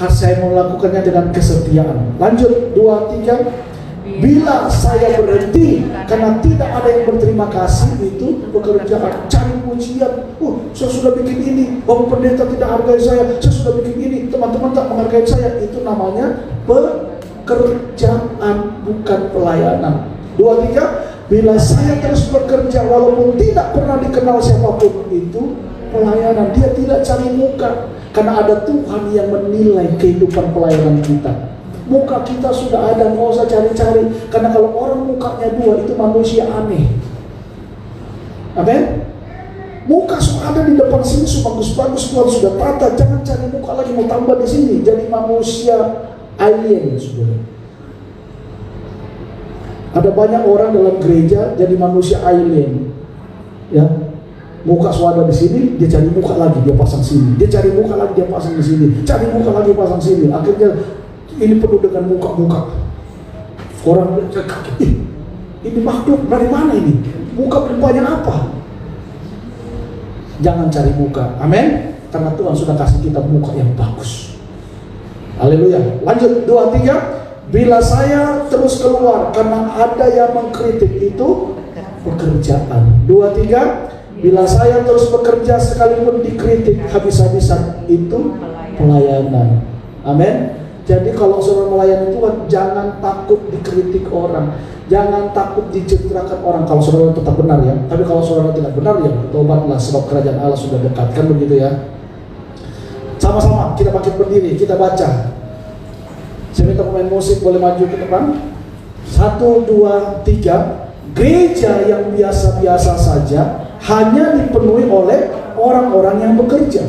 saya melakukannya dengan kesetiaan. Lanjut 2, 3. Bila saya berhenti karena tidak ada yang berterima kasih, itu pekerjaan. Cari pujian. Saya sudah bikin ini, Bapak Pendeta tidak hargai saya sudah bikin ini, teman-teman tak menghargai saya. Itu namanya pekerjaan, bukan pelayanan. 2, 3. Bila saya terus bekerja walaupun tidak pernah dikenal siapapun, itu pelayanan. Dia tidak cari muka, karena ada Tuhan yang menilai kehidupan pelayanan kita. Muka kita sudah ada, nggak usah cari-cari. Karena kalau orang mukanya 2, itu manusia aneh. Amin. Muka sudah ada di depan sini, bagus-bagus, Tuhan sudah tata. Jangan cari muka lagi, mau tambah di sini. Jadi manusia alien, saudara. Ada banyak orang dalam gereja jadi manusia alien. Ya, muka suada di sini, dia cari muka lagi, dia pasang sini. Dia cari muka lagi, dia pasang di sini. Cari muka lagi, pasang sini. Akhirnya ini penuh dengan muka-muka. Orang kaget, ini makhluk dari mana ini? Muka rupanya apa? Jangan cari muka. Amin. Karena Tuhan sudah kasih kita muka yang bagus. Haleluya. Lanjut 2, 3. Bila saya terus keluar karena ada yang mengkritik, itu pekerjaan. 2, 3. Bila saya terus bekerja sekalipun dikritik habis-habisan, itu pelayanan. Amin. Jadi kalau saudara melayani Tuhan, jangan takut dikritik orang, jangan takut dicitrakan orang. Kalau saudara tetap benar ya, tapi kalau saudara tidak benar ya bertobatlah, sebab kerajaan Allah sudah dekat. Kan begitu ya. Sama-sama kita bangkit berdiri, kita baca. Saya minta pemain musik boleh maju ke depan. 1, 2, 3. Gereja yang biasa-biasa saja hanya dipenuhi oleh orang-orang yang bekerja.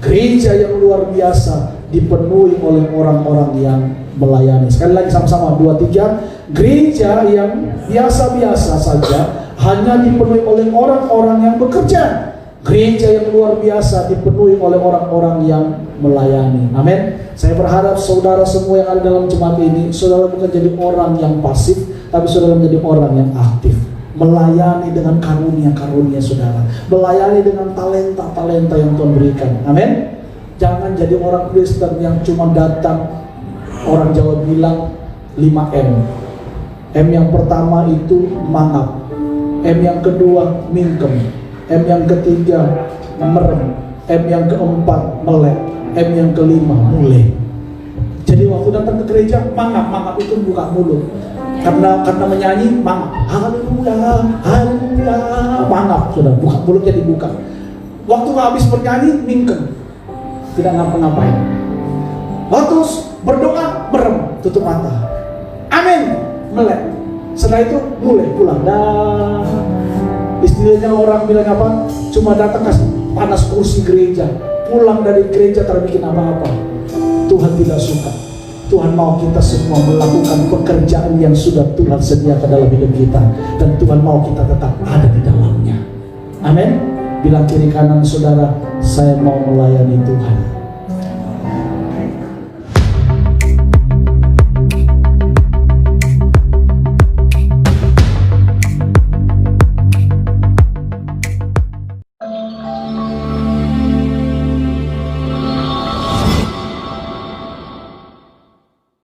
Gereja yang luar biasa dipenuhi oleh orang-orang yang melayani. Sekali lagi sama-sama, 2, 3. Gereja yang biasa-biasa saja hanya dipenuhi oleh orang-orang yang bekerja. Gereja yang luar biasa dipenuhi oleh orang-orang yang melayani. Amin. Saya berharap saudara semua yang ada dalam jemaat ini, saudara bukan jadi orang yang pasif, tapi saudara menjadi orang yang aktif, melayani dengan karunia-karunia saudara, melayani dengan talenta-talenta yang Tuhan berikan. Amin. Jangan jadi orang Kristen yang cuma datang, orang Jawa bilang 5M. M yang pertama itu mangap, M yang kedua mingkem, M yang ketiga merem, M yang keempat melek, M yang kelima mulai. Jadi waktu datang ke gereja mangap itu buka mulut. Karena menyanyi mangap, haleluya, haleluya, mangap sudah, buka mulutnya dibuka. Waktu habis bernyanyi mingkem, tidak ngapa-ngapain. Waktu berdoa merem, tutup mata. Amin, melek. Setelah itu mulai pulang. Dah. Istilahnya orang bilang apa? Cuma datang kasih panas kursi gereja, pulang dari gereja tak bikin apa-apa. Tuhan tidak suka. Tuhan mau kita semua melakukan pekerjaan yang sudah Tuhan sediakan dalam hidup kita, dan Tuhan mau kita tetap ada di dalamnya. Amin. Bilang kiri kanan saudara, saya mau melayani Tuhan.